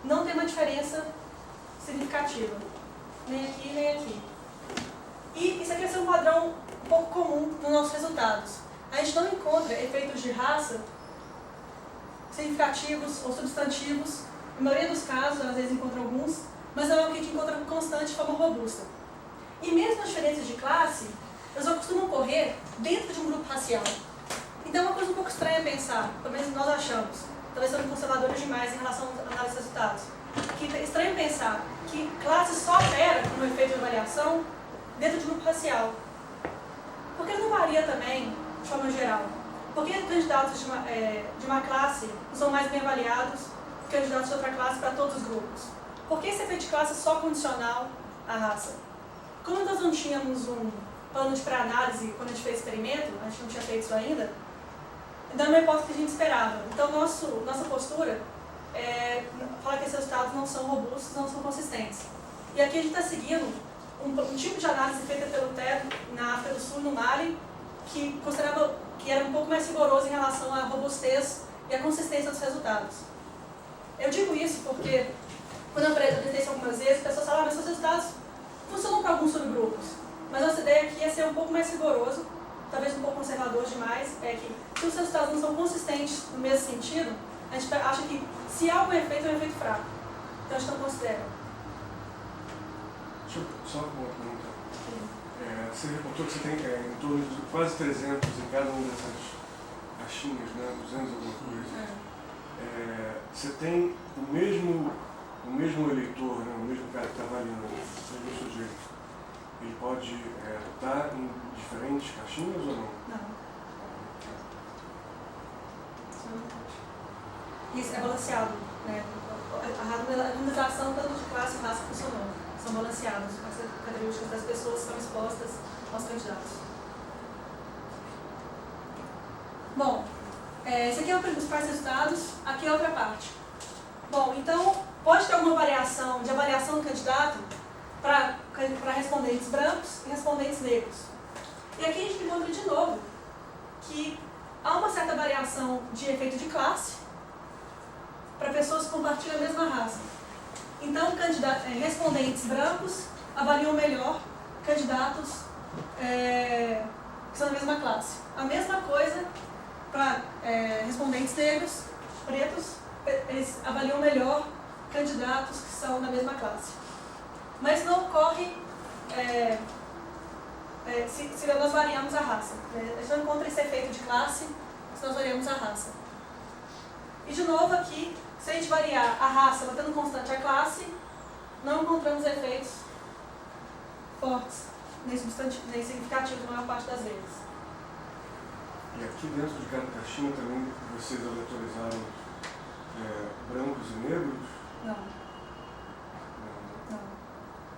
não tem uma diferença significativa, nem aqui nem aqui. E isso aqui vai ser um padrão um pouco comum nos nossos resultados. A gente não encontra efeitos de raça significativos ou substantivos. Na maioria dos casos, às vezes encontra alguns, mas não é o que a gente encontra constante de forma robusta. E mesmo as diferenças de classe, elas costumam ocorrer dentro de um grupo racial. Então é uma coisa um pouco estranha pensar, pelo menos nós achamos, talvez sejamos conservadores demais em relação à análise de resultados, que é estranho pensar que classe só opera como efeito de avaliação dentro de um grupo racial. Porque ele não varia também, de forma geral. Por que candidatos de uma classe são mais bem avaliados que candidatos de outra classe para todos os grupos? Por que esse efeito de classe é só condicional à raça? Como nós não tínhamos um plano de pré-análise quando a gente fez o experimento, a gente não tinha feito isso ainda, então é uma hipótese que a gente esperava. Então nossa postura é falar que esses resultados não são robustos, não são consistentes. E aqui a gente está seguindo um tipo de análise feita pelo TED na África do Sul, no Mali, que considerava que era um pouco mais rigoroso em relação à robustez e à consistência dos resultados. Eu digo isso porque, quando eu apresentei isso algumas vezes, as pessoas falavam, mas os resultados funcionam para alguns subgrupos. Mas nossa ideia aqui é ser um pouco mais rigoroso, talvez um pouco conservador demais, é que se os resultados não são consistentes no mesmo sentido, a gente acha que se há algum efeito, é um efeito fraco. Então a gente não considera. Deixa eu só uma pergunta. Você reportou que você tem em torno de quase 300 em cada uma dessas caixinhas, né? 200 alguma coisa. Você tem o mesmo o mesmo eleitor, né, o mesmo cara que está avaliando, o mesmo sujeito, ele pode estar em diferentes caixinhas ou não? Não. Isso é balanceado, né? A randomização tanto de classe e raça funcionou. São balanceados. As características das pessoas são expostas aos candidatos. Bom, esse aqui é os principais resultados, aqui é a outra parte. Bom, então, pode ter alguma variação de avaliação do candidato para respondentes brancos e respondentes negros. E aqui a gente encontra de novo que há uma certa variação de efeito de classe para pessoas que compartilham a mesma raça. Então, respondentes brancos avaliam melhor candidatos que são da mesma classe. A mesma coisa para respondentes negros, pretos, eles avaliam melhor candidatos que são da mesma classe. Mas não ocorre se nós variamos a raça. A gente não encontra esse efeito de classe se nós variamos a raça. E de novo aqui, se a gente variar a raça mantendo constante a classe, não encontramos efeitos fortes, nem significativos na maior parte das vezes. E aqui dentro de cada caixinha também vocês aleatorizaram brancos e negros? Não.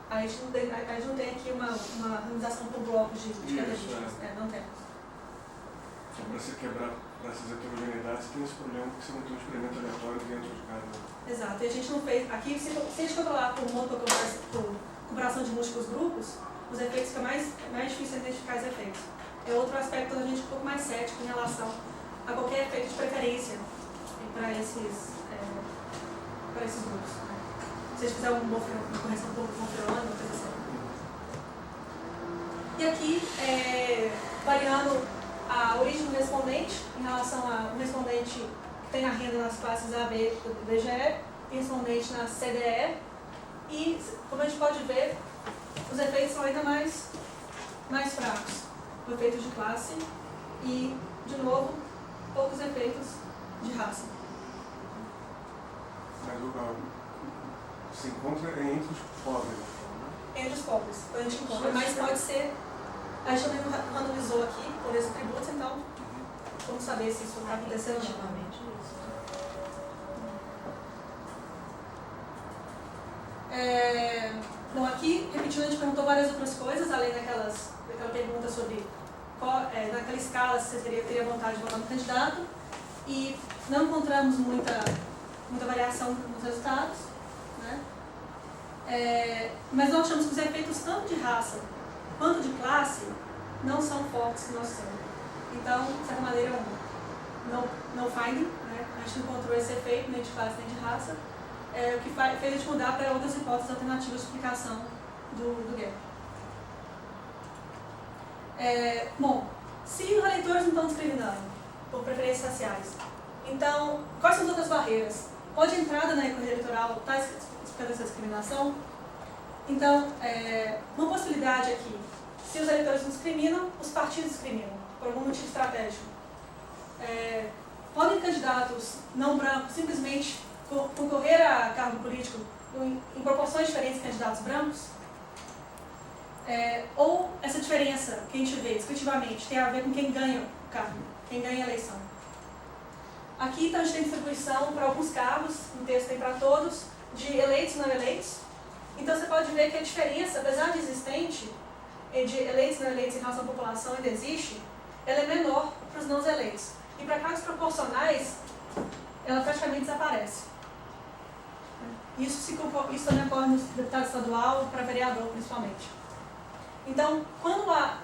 A gente não tem aqui uma randomização por blocos de características. Não temos. Então, para você quebrar essas heterogeneidades, tem esse problema que você não tem um experimento aleatório dentro de cada. Exato. E a gente não fez. Aqui, se a gente controlar por comparação de múltiplos grupos, os efeitos fica mais difícil identificar os efeitos. É outro aspecto da gente um pouco mais cético em relação a qualquer efeito de preferência para esses grupos. Se a gente fizer uma correção um pouco confiante, uma coisa assim. E aqui, variando a origem do respondente em relação a um respondente que tem a renda nas classes A, B do IBGE e respondente na CDE. E, como a gente pode ver, os efeitos são ainda mais fracos. O efeito de classe e, de novo, poucos efeitos de raça. Mas se encontra entre os pobres, né? Entre os pobres, a gente encontra, mas pode ser. A gente também randomizou aqui por esses tributos, então vamos saber se isso está acontecendo novamente. Bom, aqui, repetindo, a gente perguntou várias outras coisas, além daquela pergunta sobre naquela escala se você teria vontade de votar no candidato, e não encontramos muita variação nos resultados, né? Mas nós achamos que os efeitos tanto de raça quanto de classe não são fortes no nosso centro. Então, de certa maneira, não finding, né? A gente não encontrou esse efeito nem de classe nem de raça, o que fez a gente mudar para outras hipóteses alternativas de explicação do gap. Bom, se os eleitores não estão discriminando por preferências raciais, então, quais são as outras barreiras? Pode a entrada na corrida eleitoral estar explicando essa discriminação? Então, uma possibilidade aqui, se os eleitores não discriminam, os partidos discriminam, por algum motivo estratégico. Podem candidatos não brancos simplesmente concorrer a cargo político em proporções diferentes de candidatos brancos? Ou essa diferença que a gente vê descritivamente tem a ver com quem ganha o cargo, quem ganha a eleição? Aqui então, a gente tem distribuição para alguns cargos, no texto tem para todos, de eleitos e não eleitos. Então você pode ver que a diferença, apesar de existente, de eleitos e não eleitos em relação à população ainda existe, ela é menor para os não eleitos. E para cargos proporcionais, ela praticamente desaparece. Isso também ocorre no deputado estadual, para vereador principalmente. Então, quando há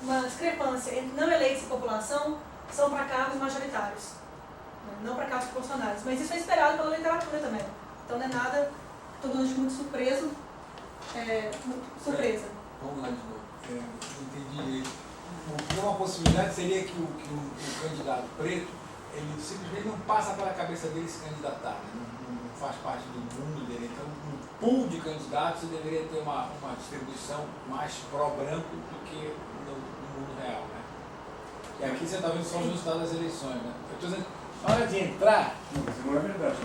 uma discrepância entre não eleitos e população, são para cargos majoritários, não para cargos proporcionais. Mas isso é esperado pela literatura também. Então não é nada, estou dando muito surpresa. Vamos lá de novo. Não entendi direito. Uma possibilidade seria que o candidato preto, ele simplesmente não passa pela cabeça dele se candidatar, não faz parte do mundo dele. Então, no pool de candidatos, você deveria ter uma distribuição mais pró-branco do que no mundo real, né? E aqui você está vendo só os resultados das eleições, né? Eu estou dizendo, Na hora de entrar... Não é verdade.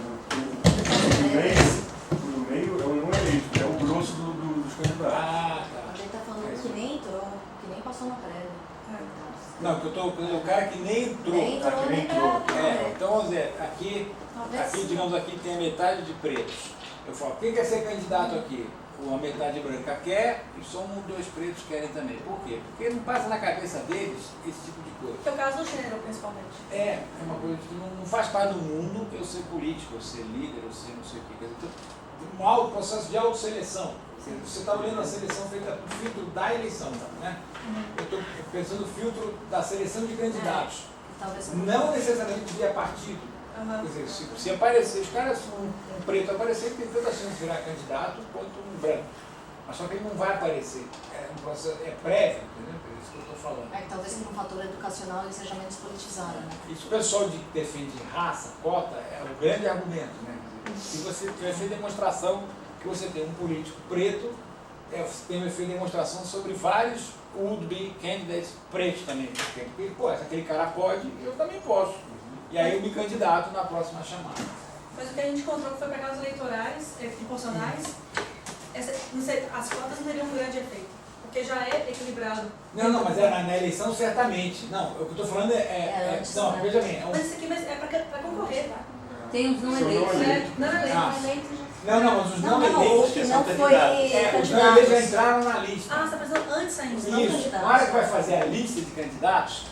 O meio é o não eleito, é o grosso dos candidatos. Ah, tá. A gente está falando que nem entrou, que nem passou na prévia. Não, que eu estou falando o cara que nem entrou. Nem entrou, que nem nem entrou. pra... Então, vamos dizer, aqui, digamos, aqui tem a metade de pretos. Eu falo, quem quer ser candidato aqui? Uma metade branca quer e só um, dois pretos querem também. Por quê? Porque não passa na cabeça deles esse tipo de coisa. Que é o caso do gênero, principalmente. É uma coisa que não faz parte do mundo eu ser político, eu ser líder, eu ser não sei o quê. Quer dizer, um processo de autosseleção. Você está olhando a seleção feita por filtro da eleição, né? Eu estou pensando no filtro da seleção de candidatos. Não necessariamente via partido. Quer dizer, se aparecer, os caras, um preto aparecer, tem tanta chance de virar candidato quanto um branco. Mas só que ele não vai aparecer. É um processo, é prévio, entendeu? É isso que eu estou falando. É que talvez por um fator educacional ele seja menos politizado, né? Isso o pessoal que defende raça, cota, é um grande argumento, né? Se você tiver feito demonstração que você tem um político preto, você tem feito demonstração sobre vários would-be candidates pretos também. Porque, pô, se aquele cara pode, eu também posso. E aí eu me candidato na próxima chamada. Mas o que a gente encontrou foi para casos eleitorais, proporcionais, as cotas não teriam um grande efeito, porque já é equilibrado. Não, mas na eleição certamente. Não, o que eu estou falando antes, não, né? veja bem. Mas isso aqui é para concorrer. Tem uns não São eleitos, não né? Não é Ah. eleitos. Não, mas os não o eleitos... que não foi os não eleitos já candidatos. entraram na lista. Ah, você está pensando antes ainda, não Isso, candidato. na hora que vai fazer a lista de candidatos,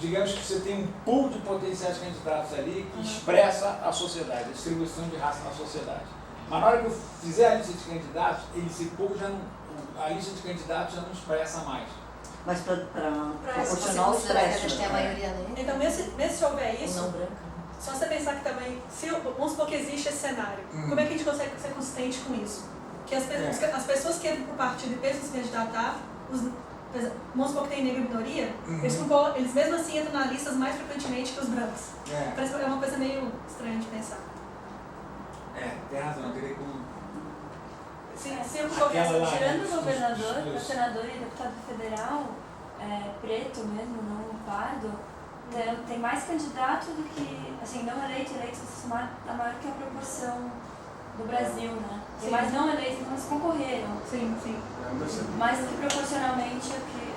digamos que você tem um pool de potenciais candidatos ali que expressa a sociedade, a distribuição de raça na sociedade. Mas na hora que eu fizer a lista de candidatos, esse pool já não, a lista de candidatos já não expressa mais. Mas para Se proporcionar o considerar que a gente expresso. tem a maioria negra, Então, mesmo se houver ou isso, não branca. só você pensar que também, vamos supor que existe esse cenário, como é que a gente consegue ser consistente com isso? Que as pessoas que entram para o partido e pensam em se candidatar, vamos supor que tem negra minoria, eles mesmo assim entram na lista mais frequentemente que os brancos. Parece que é uma coisa meio estranha de pensar. Tem razão, eu teria como... Se eu colocar Aquela lá, Tirando o né? governador, o senador e deputado federal, preto mesmo, não pardo, tem mais candidato do que, assim, não eleitos tá maior que a proporção do Brasil, né? Tem mais não eleitos, mas concorreram. Sim. Mais do que proporcionalmente o que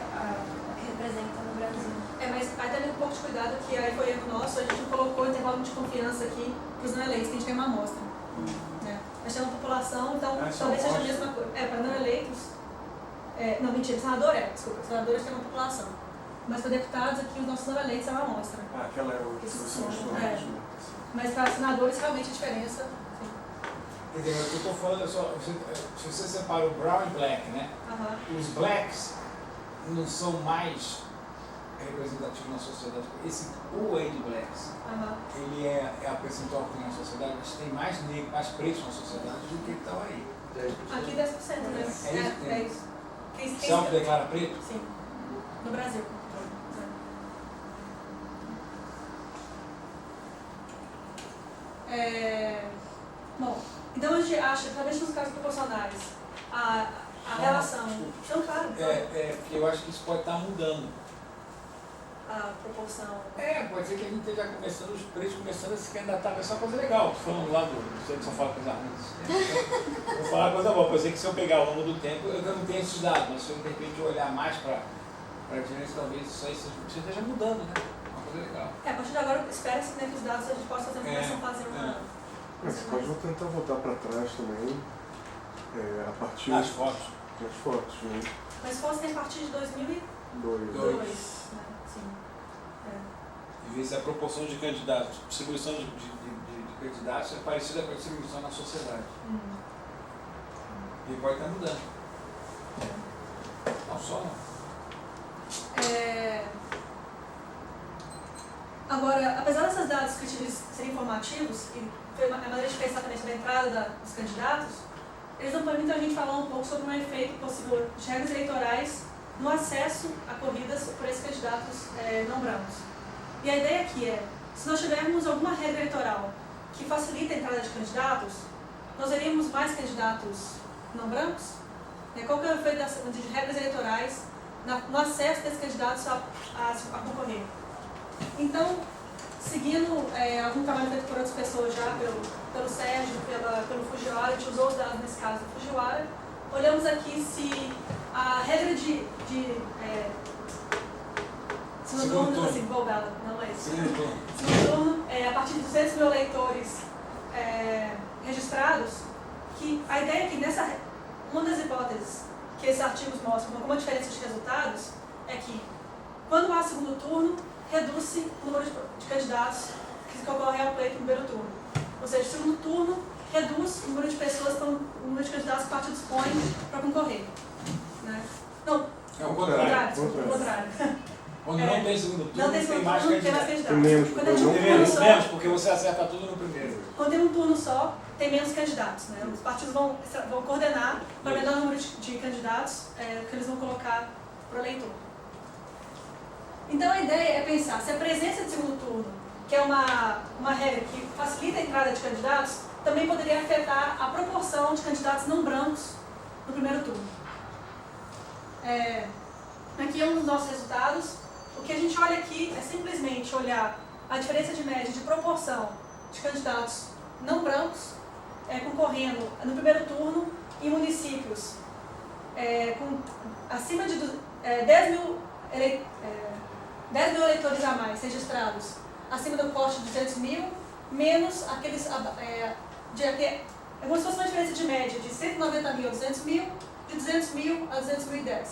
representa no Brasil. Mas aí também um pouco de cuidado que aí foi erro nosso, a gente não colocou intervalo de confiança aqui para os não eleitos, que a gente tem uma amostra. Né? Nós temos uma população, então talvez seja a mesma coisa. Para não eleitos, não, mentira, senadores têm uma população. Mas para deputados aqui, os nossos não eleitos é uma amostra. Aquela é o que você mostrou. Mas para senadores, realmente a diferença. Sim. Quer dizer, o que eu estou falando é só, se você separa o brown e black, né? Os blacks não são mais representativos na sociedade. Esse pool aí de blacks, ele é a percentual que tem na sociedade, mas tem mais negros, mais pretos na sociedade do que estão aí. Aqui 10%, né? É isso. Você autodeclara preto? Sim. No Brasil. Bom, então a gente acha, talvez nos casos proporcionais, a relação. Então, claro. Porque eu acho que isso pode estar mudando. A proporção. Pode ser que a gente esteja começando, os preços começando a se candidatar, mas é uma coisa legal. Falando lá você só fala coisa ruim. Vou falar uma coisa boa, pode ser que se eu pegar ao longo do tempo, eu não tenho esses dados, mas se eu de repente olhar mais para a diferença, talvez isso aí esteja mudando, né? Uma coisa legal. A partir de agora, espera-se que os dados a gente possa fazer uma conversa, fazer uma. Você pode tentar voltar para trás também, a partir das fotos. Das fotos, né? Mas fotos tem a partir de 2002. Né? Sim. E ver se a proporção de candidatos, distribuição de candidatos é parecida com a distribuição na sociedade. E pode estar mudando. Não só não. Agora, apesar desses dados que eu tive serem informativos, e foi a maneira de pensar também sobre a entrada dos candidatos, eles não permitem a gente falar um pouco sobre um efeito possível de regras eleitorais no acesso a corridas por esses candidatos não brancos. E a ideia aqui se nós tivermos alguma regra eleitoral que facilita a entrada de candidatos, nós teríamos mais candidatos não brancos? Qual que é o efeito de regras eleitorais no acesso desses candidatos a concorrer? Então, seguindo algum trabalho feito por outras pessoas já, pelo Sérgio, pelo Fujiwara, a gente usou os dados nesse caso do Fujiwara, olhamos aqui se a regra de segundo turno, assim, Volgala, não é isso. Segundo turno, a partir de 200 mil eleitores registrados, que a ideia é que uma das hipóteses que esses artigos mostram com alguma diferença de resultados é que, quando há segundo turno, reduz-se o número de candidatos que ocorrem ao pleito no primeiro turno. Ou seja, segundo turno reduz o número de pessoas, o número de candidatos que o partido dispõe para concorrer. Né? Não, é o contrário. Quando não tem segundo turno, tem mais candidatos. Tem menos, quando tem um turno só, menos, porque você acerta tudo no primeiro. Quando tem um turno só, tem menos candidatos. Né? Os partidos vão coordenar para o menor número de candidatos que eles vão colocar para o eleitor. Então a ideia é pensar se a presença de segundo turno, que é uma regra que facilita a entrada de candidatos, também poderia afetar a proporção de candidatos não brancos no primeiro turno. Aqui é um dos nossos resultados. O que a gente olha aqui é simplesmente olhar a diferença de média de proporção de candidatos não brancos concorrendo no primeiro turno em municípios com acima de 10 mil eleitores a mais registrados, acima do corte de 200 mil, menos aqueles é como se fosse uma diferença de média de 190 mil a 200 mil, de 200 mil a 200.010.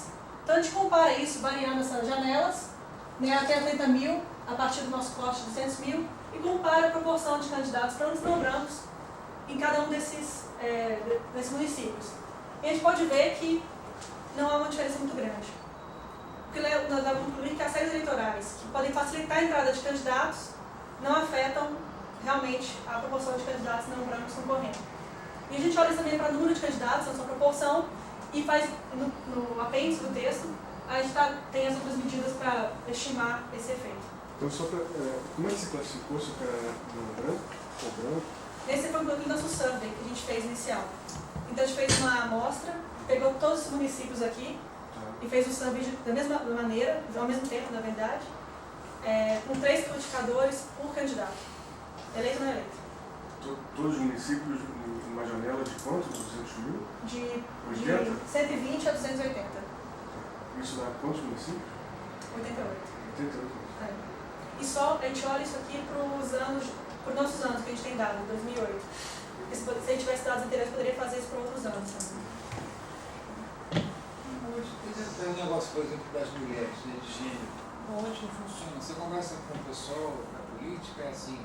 Então a gente compara isso variando essas janelas, até 30 mil, a partir do nosso corte de 200 mil, e compara a proporção de candidatos brancos e não brancos em cada um desses municípios. E a gente pode ver que não há uma diferença muito grande. Porque nós vamos concluir que as regras eleitorais, que podem facilitar a entrada de candidatos, não afetam realmente a proporção de candidatos não brancos concorrendo. E a gente olha também para o número de candidatos, a sua proporção, e faz no apêndice do texto, a gente tem as outras medidas para estimar esse efeito. Então, como é que se classificou se o cara era não branco ou branco? Esse foi um pouquinho do nosso survey que a gente fez inicial. Então a gente fez uma amostra, pegou todos os municípios aqui e fez o survey da mesma maneira, ao mesmo tempo, na verdade, com 3 codificadores por candidato, eleito ou não eleito. Todos os municípios numa janela de quanto? 200 mil? De 120 a 280. Isso dá quantos municípios? 88. 88. E só a gente olha isso aqui para os nossos anos que a gente tem dado, 2008. Porque se a gente tivesse dados anteriores, poderia fazer isso para outros anos também. Hoje tem um negócio, por exemplo, das mulheres, de gênero. Hoje não funciona. Você conversa com o pessoal da política, é assim,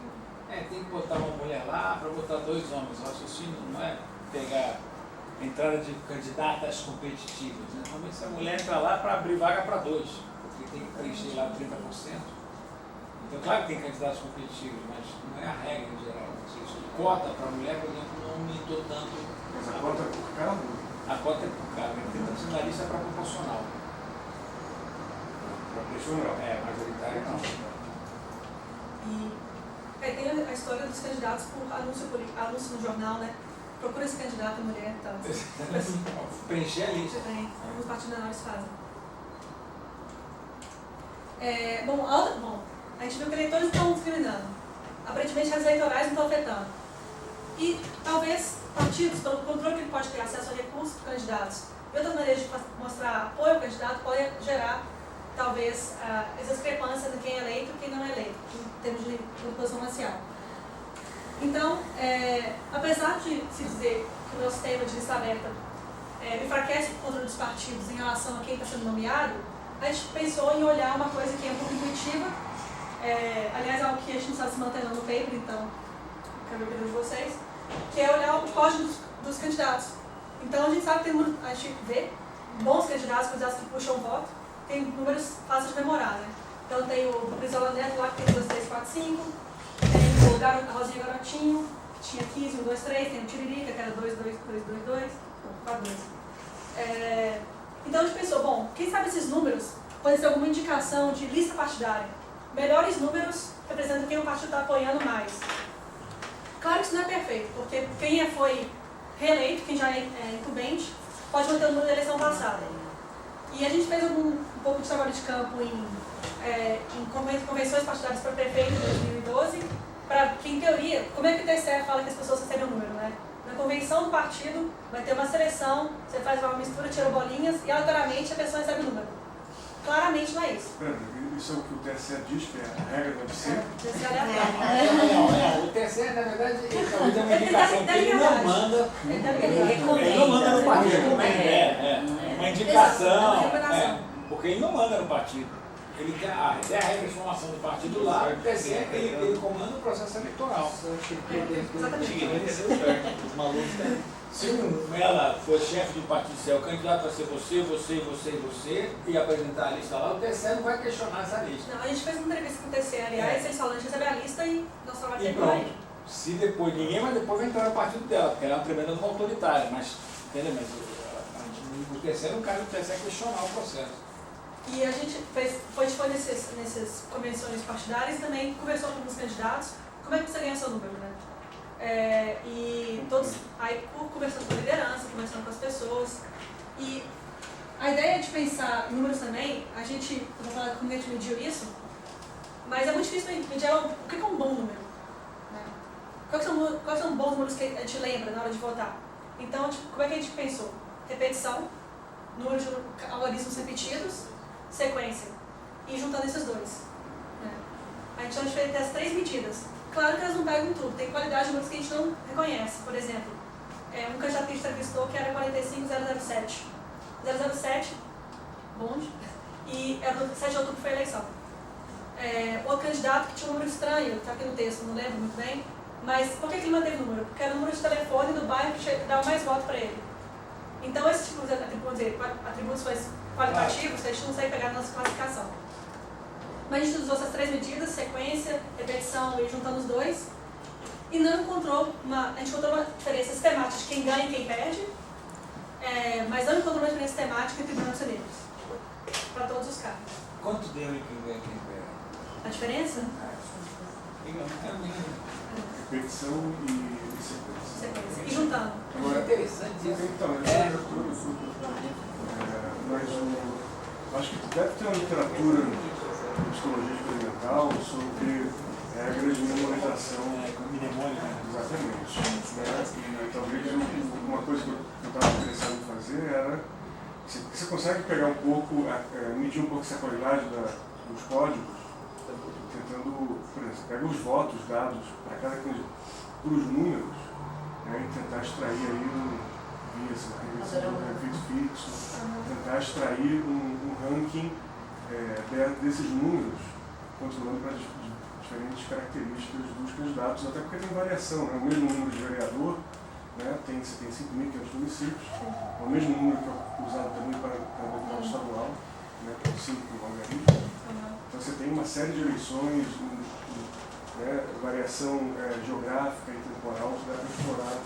tem que botar uma mulher lá para botar 2 homens. O raciocínio não é pegar a entrada de candidatas competitivas. Né? Normalmente a mulher entra lá para abrir vaga para 2, porque tem que preencher lá 30%. Então, claro que tem candidatos competitivos, mas não é a regra em geral. Cota para a mulher, por exemplo, não aumentou tanto. Mas a cota é por cargo? A cota é por cargo, a tentativa da lista é para proporcional. Proporcional? Majoritária não. E tem a história dos candidatos por anúncio no jornal, né? Procura esse candidato mulher e tal. Preencher a lista. Alguns partidos menores fazem. A gente viu que eleitores estão discriminando. Aparentemente, as eleitorais não estão afetando. E talvez partidos, pelo controle que ele pode ter acesso a recursos para candidatos e outras maneiras de mostrar apoio ao candidato, podem gerar, talvez, essa discrepância entre quem é eleito e quem não é eleito, em termos de posição racial. Então, apesar de se dizer que o nosso tema de lista aberta enfraquece o controle dos partidos em relação a quem está sendo nomeado, a gente pensou em olhar uma coisa que é um pouco intuitiva, aliás, algo que a gente está se mantendo no paper, então, quero ver de vocês, que é olhar o código dos candidatos. Então, a gente sabe que a gente vê bons candidatos que puxam o voto, tem números fáceis de memorar, né? Então, tem o Brizola Neto lá, que tem 2, 3, 4, 5, tem a Rosinha Garotinho, que tinha 15, 1, 2, 3, tem o Tiririca, que era 2, 2, 2, 2, 2, 4, 2. Então, a gente pensou, quem sabe esses números podem ser alguma indicação de lista partidária. Melhores números representam quem o partido está apoiando mais. Claro que isso não é perfeito, porque quem foi reeleito, quem já é incumbente, pode manter o número da eleição passada. E a gente fez um pouco de trabalho de campo em convenções partidárias para prefeito em 2012, que em teoria, como é que o TSE fala que as pessoas recebem o número, né? Na convenção do partido vai ter uma seleção, você faz uma mistura, tira bolinhas e aleatoriamente a pessoa recebe o número. Claramente não é isso. Isso é o que o TSE diz, que é a regra deve ser. TSE aleatório. Não, o TSE, na verdade, talvez é uma indicação que ele não manda. Ele não manda no partido. Uma indicação. Porque ele não manda no partido. Ele tem a regra de formação do partido lá, o TSE, ele comanda o processo eleitoral. Exatamente. Os malucos, se ela for chefe de um partido, se é o candidato vai ser você, e apresentar a lista lá, o TSE não vai questionar essa lista. Não, a gente fez uma entrevista com o TSE, aliás, eles falaram, a gente recebe a lista e nós trabalhamos E pronto. Se depois, ninguém vai depois vai entrar no partido dela, porque ela é uma tremenda uma autoritária, mas, entendeu? Mas o TSE não cabe o TSE questionar o processo. E a gente foi nessas convenções partidárias e também conversou com alguns candidatos, como é que você ganha seu número, né? E todos, aí conversando com a liderança, conversando com as pessoas. E a ideia de pensar números também, eu vou falar como a gente mediu isso, mas é muito difícil medir o que é um bom número, né? Quais são bons números que a gente lembra na hora de votar? Então, como é que a gente pensou? Repetição, número de algoritmos repetidos, sequência, e juntando esses dois. Né? A gente vai ter as 3 medidas. Claro que elas não pegam tudo, tem qualidade de números que a gente não reconhece. Por exemplo, um candidato que a gente entrevistou que era 45007. 007, bonde, e era no 7 de outubro que foi a eleição. Outro candidato que tinha um número estranho, está aqui no texto, não lembro muito bem, mas por que ele manteve o número? Porque era o número de telefone do bairro que dava mais voto para ele. Então, esse tipo de atributos qualitativos que a gente não consegue pegar na nossa classificação. Mas a gente usou essas 3 medidas, sequência, repetição e juntando os dois, e não encontrou a gente encontrou uma diferença sistemática de quem ganha e quem perde, mas não encontrou uma diferença sistemática entre brancos e negros, para todos os casos. Quanto deu em quem ganha e quem perde? A diferença? Repetição e sequência. E juntando. Agora, interessante isso. Então, mas acho que deve ter uma literatura de psicologia experimental sobre regras de memorização mnemônica. Exatamente. Talvez uma coisa que eu estava interessado em fazer era você consegue pegar um pouco, medir um pouco essa qualidade dos códigos, tentando, por exemplo, pega os votos dados para cada candidato, para os números, e tentar extrair aí via efeito fixo, tentar extrair um ranking desses números, controlando para diferentes características dos candidatos, até porque tem variação, né? O mesmo número de vereador, né? Você tem 5.500 municípios, é o mesmo número que é usado também para deputado estadual, né? 5 algarismos. Então você tem uma série de eleições, variação geográfica e temporal, que dá para explorar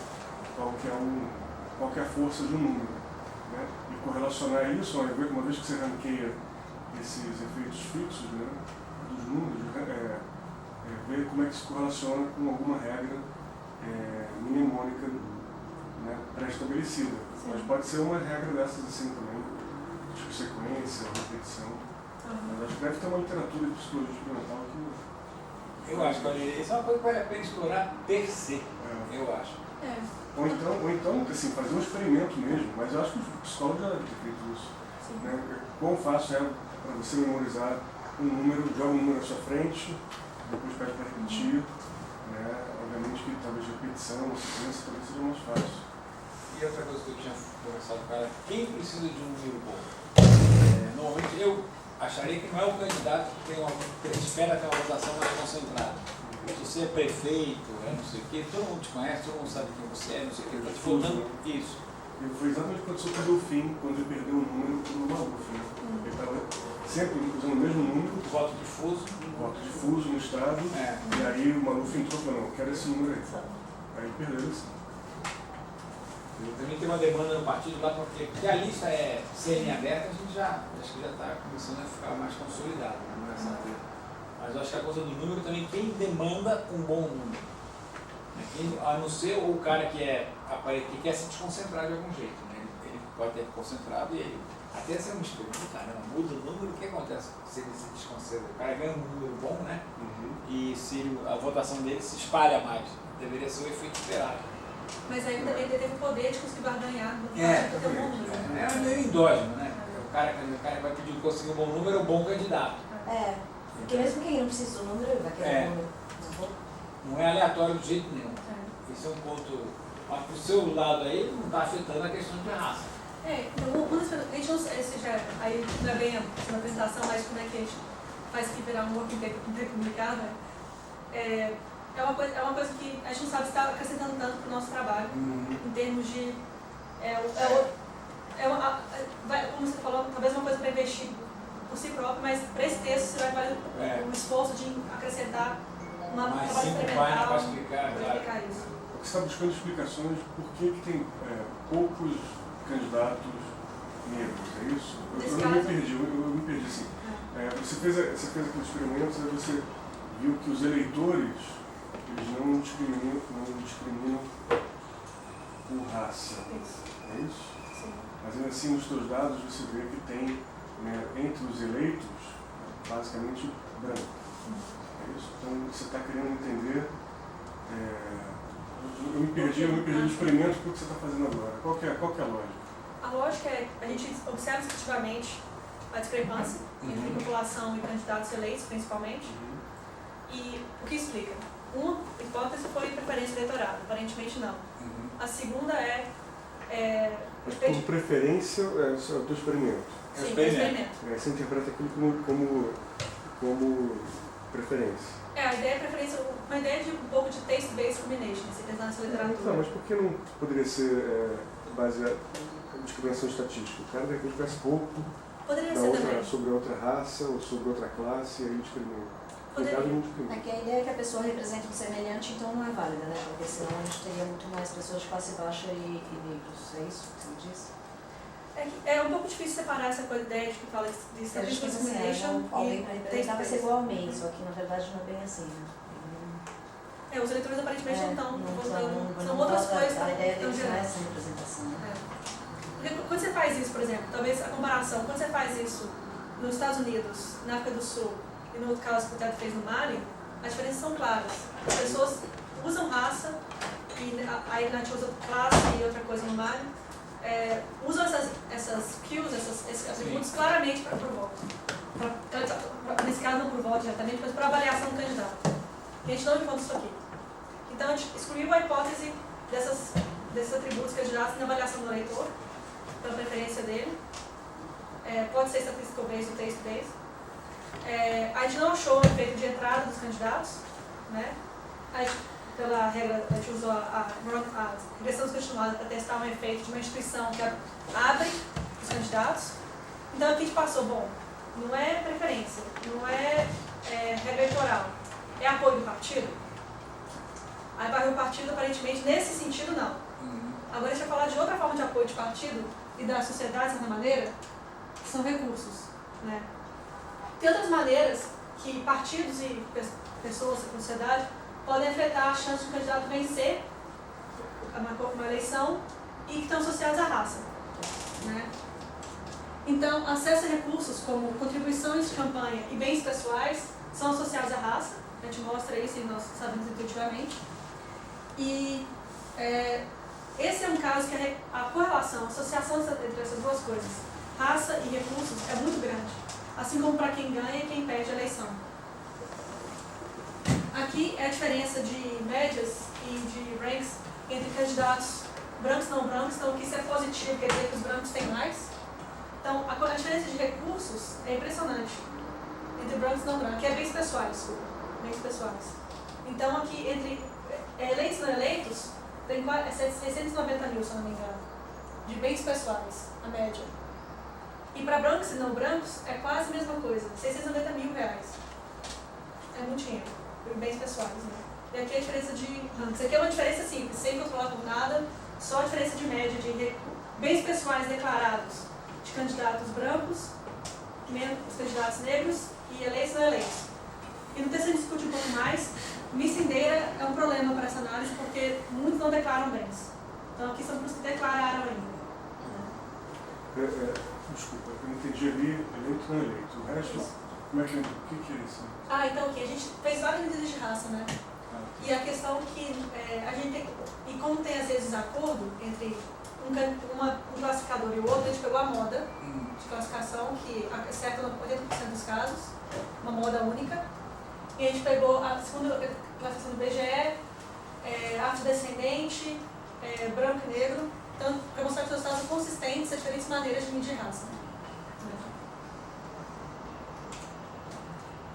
qual que é a força de um número. Né? E correlacionar isso, uma vez que você ranqueia esses efeitos fixos, né, dos números, ver como é que se correlaciona com alguma regra mnemônica, né, pré-estabelecida. Mas pode ser uma regra dessas assim também, tipo sequência, repetição. Mas acho que deve ter uma literatura de psicologia experimental que... Eu acho que isso é uma coisa que vale a pena explorar per se, eu acho. Ou então assim, fazer um experimento mesmo, mas eu acho que o psicólogo já deve ter feito isso. Né? Quão fácil é para você memorizar um número, joga um número à sua frente, depois pede para repetir. Né? Obviamente que talvez repetição ou sequência talvez seja mais fácil. E outra coisa que eu tinha conversado com ela, quem precisa de um número bom? Normalmente eu acharia que não é o candidato que espera ter uma votação mais concentrada. Se você é prefeito, não sei o quê, todo mundo te conhece, todo mundo sabe quem você é, não sei o quê, está te faltando isso. Foi exatamente o que aconteceu com o Delfim, quando ele perdeu o número para o Maluf. Né? Ele estava sempre usando o mesmo número. Voto difuso. Voto difuso no estado. E aí o Maluf entrou e falou, não, eu quero esse número aí. Aí ele perdeu isso. Também tem uma demanda no partido lá, porque a lista é sem linha aberta, a gente acho que já está começando a ficar mais consolidado. Né? Mas eu acho que a coisa do número também, quem demanda um bom número. A não ser o cara que quer se desconcentrar de algum jeito. Né? Ele pode ter concentrado, e aí até ser um experimento, caramba, muda o número, o que acontece se ele se desconcentra? O cara ganha um número bom, né? E se a votação dele se espalha mais, deveria ser o efeito esperado. Mas aí também ele teve o poder de conseguir barganhar no É, ter um bom número. é meio endógeno, né? O cara que vai pedir conseguir um bom número é um bom candidato. É, porque mesmo quem não precisa do número, ele vai querer o número. Não é aleatório de jeito nenhum. Esse é um ponto. Mas pro seu lado aí não está afetando a questão de raça. Então uma das coisas, a gente não sei se já, aí não é bem uma apresentação, mas como é que a gente faz que virar um working paper publicado, é uma coisa que a gente não sabe se está acrescentando tanto para o nosso trabalho, em termos de, como você falou, talvez uma coisa para investir por si próprio, mas para esse texto você vai fazer um esforço de acrescentar uma trabalho experimental para explicar isso. Você está buscando explicações por que tem poucos candidatos negros, é isso? Eu me perdi assim. Você fez aquele experimento e você viu que os eleitores eles não discriminam por raça. É isso? Sim. Mas ainda assim, nos seus dados, você vê que tem, entre os eleitos, basicamente branco. É isso? Então, você está querendo entender... Eu me perdi no experimento do que você está fazendo agora. Qual que é a lógica? A lógica é a gente observa efetivamente a discrepância entre população e candidatos eleitos, principalmente. E o que explica? Uma hipótese foi preferência eleitoral, aparentemente não. A segunda Mas por preferência é o teu experimento. Sim, experimento. Você interpreta aquilo como preferência. A ideia é preferência, uma ideia de um pouco de taste-based combination, você pensar nessa literatura. Não, mas por que não poderia ser baseado em discriminação estatística? O cara de repente conhece pouco sobre outra raça ou sobre outra classe e aí discrimina. É que a ideia é que a pessoa representa um semelhante, então não é válida, né? Porque senão a gente teria muito mais pessoas de classe baixa e negros. É isso que você diz? É um pouco difícil separar essa coisa ideia de que fala de estatística discrimination alguém para representar vai ser igual a mim, só que na verdade não é bem assim, né? Os eleitores aparentemente não estão votando, são não outras coisas a ideia deles gerando. não é essa representação, né? Porque quando você faz isso, por exemplo, talvez a comparação, quando você faz isso nos Estados Unidos, na África do Sul e no outro caso que o Teto fez no Mali, as diferenças são claras. As pessoas usam raça e aí a gente usa classe e outra coisa no Mali. Usam essas cues, esses atributos claramente para o voto. Nesse caso não por voto diretamente, mas para avaliação do candidato. A gente não encontra isso aqui. Então a gente excluiu a hipótese desses atributos candidatos na avaliação do eleitor, pela preferência dele. Pode ser statistical based ou taste based. A gente não achou o efeito de entrada dos candidatos, né? Pela regra, a gente usou a regressão descontinuada para testar um efeito de uma instituição que abre os candidatos. Então aqui a gente passou, não é preferência, não é regra eleitoral, é apoio do partido. Aí vai o partido aparentemente nesse sentido não. Agora a gente vai falar de outra forma de apoio de partido e da sociedade de certa maneira, que são recursos, né? Tem outras maneiras que partidos e pessoas, a sociedade, podem afetar a chance de um candidato vencer uma eleição e que estão associados à raça, né? Então, acesso a recursos como contribuições de campanha e bens pessoais são associados à raça. A gente mostra isso e nós sabemos intuitivamente. E esse é um caso que a correlação, a associação entre essas duas coisas, raça e recursos, é muito grande. Assim como para quem ganha e quem perde a eleição. Aqui é a diferença de médias e de ranks entre candidatos brancos e não brancos. Então, aqui isso é positivo, quer dizer que os brancos têm mais. Então, a diferença de recursos é impressionante entre brancos e não brancos, que é bens pessoais, bens pessoais. Então, aqui, entre eleitos e não eleitos, tem 690 mil, se eu não me engano, de bens pessoais, a média. E para brancos e não brancos, é quase a mesma coisa, 690 mil reais. É muito dinheiro, por bens pessoais, né? E aqui é a diferença de ranks. Aqui é uma diferença simples, sem controlar por nada, só a diferença de média de bens pessoais declarados de candidatos brancos, os candidatos negros e eleitos e não eleitos. E no texto a gente discute um pouco mais. Missindeira é um problema para essa análise porque muitos não declaram bens. Então aqui são os que declararam ainda. Desculpa, eu não entendi ali, eleito não eleito. O resto, como é que é isso? Então aqui, a gente fez várias medidas de raça, né? E a questão que a gente tem, e como tem às vezes acordo entre um classificador e o outro, a gente pegou a moda de classificação, que acerta 80% dos casos, uma moda única, e a gente pegou a segunda classificação do BGE, afrodescendente, branco e negro, tanto para mostrar que os resultados são consistentes a diferentes maneiras de medir raça.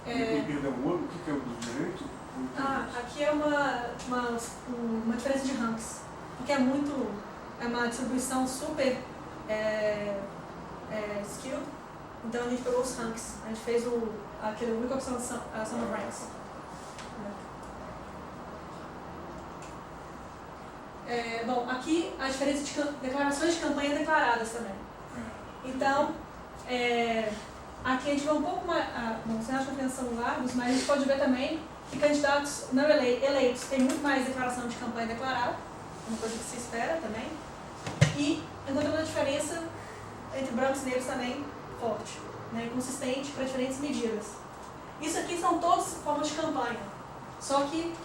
O que é o do direito? Aqui é uma diferença de ranks, porque é uma distribuição super skilled, então a gente pegou os ranks, a gente fez aquele único sum of ranks. Bom, aqui a diferença de declarações de campanha declaradas também. Então, aqui a gente vê um pouco mais, os cenários de confiança são largos, mas a gente pode ver também que candidatos não eleitos têm muito mais declaração de campanha declarada, uma coisa que se espera também, e encontrando a diferença entre brancos e negros também forte, né, consistente para diferentes medidas. Isso aqui são todas formas de campanha, só que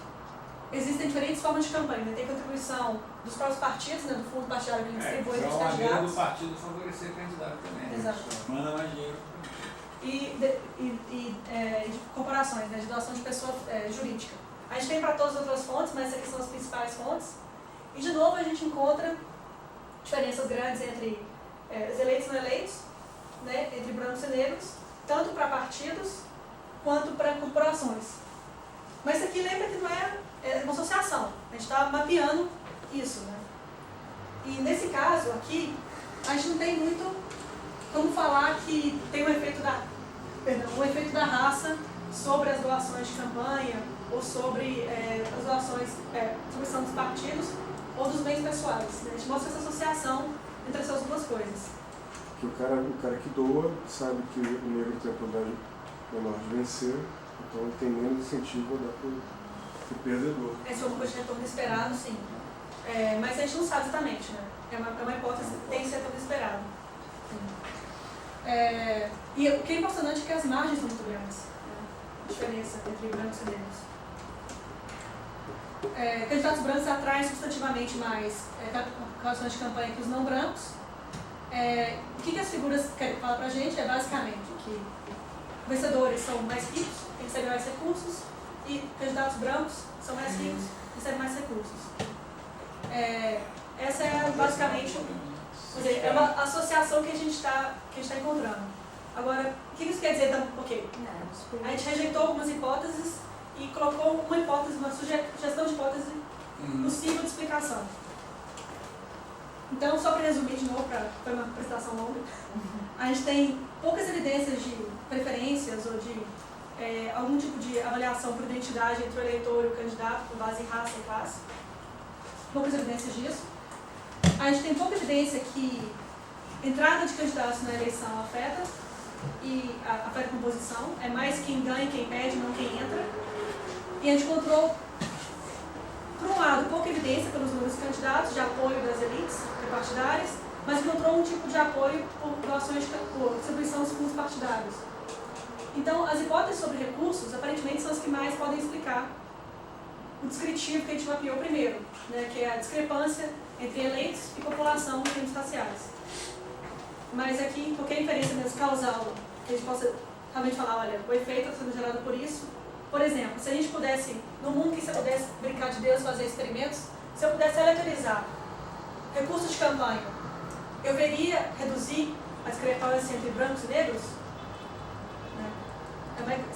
existem diferentes formas de campanha, né? Tem contribuição dos próprios partidos, né, do fundo partidário que a gente distribui entre os candidatos. É uma maneira do partido favorecer o candidato também. Exato. Manda mais dinheiro. E comparações, né, de doação de pessoa jurídica. A gente tem para todas as outras fontes, mas essas aqui são as principais fontes. E de novo a gente encontra diferenças grandes entre os eleitos e não eleitos, né, entre brancos e negros, tanto para partidos quanto para corporações. Mas isso aqui lembra que não é uma associação, a gente está mapeando isso, né? E nesse caso aqui, a gente não tem muito como falar que tem um efeito da raça sobre as doações de campanha ou sobre as doações, distribuição dos partidos ou dos bens pessoais, né? A gente mostra essa associação entre essas duas coisas. Que o cara que doa sabe que o negro tem a probabilidade menor de vencer, então ele tem menos incentivo a dar para o perdedor. Esse é uma coisa de retorno esperado, sim. Mas a gente não sabe exatamente, né? É uma hipótese que tem que ser retorno esperado. E o que é impressionante é que as margens são muito grandes, né? A diferença entre brancos e negros. Candidatos brancos atraem substantivamente mais calções de campanha que os não brancos. O que as figuras querem falar pra gente é basicamente que vencedores são mais ricos, recebem mais recursos, e candidatos brancos são mais ricos, recebem mais recursos. Essa é basicamente uma associação que a gente está encontrando. Agora, o que isso quer dizer? Ok, a gente rejeitou algumas hipóteses e colocou uma hipótese, uma sugestão de hipótese possível de explicação. Então, só para resumir de novo, foi uma apresentação longa, a gente tem poucas evidências de preferências ou de algum tipo de avaliação por identidade entre o eleitor e o candidato, com base em raça e classe. Poucas evidências disso. A gente tem pouca evidência que entrada de candidatos na eleição afeta a composição. É mais quem ganha, quem perde, não quem entra. E a gente encontrou, por um lado, pouca evidência pelos números de candidatos, de apoio das elites partidárias, mas encontrou um tipo de apoio por doações, por distribuição dos fundos partidários. Então, as hipóteses sobre recursos, aparentemente, são as que mais podem explicar o descritivo que a gente mapeou primeiro, né, que é a discrepância entre eleitos e população em termos raciais. Mas aqui, qualquer inferência mesmo causal, que a gente possa realmente falar, olha, o efeito está sendo gerado por isso. Por exemplo, se a gente pudesse, no mundo que você pudesse brincar de Deus, fazer experimentos, se eu pudesse aleatorizar recursos de campanha, eu veria reduzir a discrepância entre brancos e negros?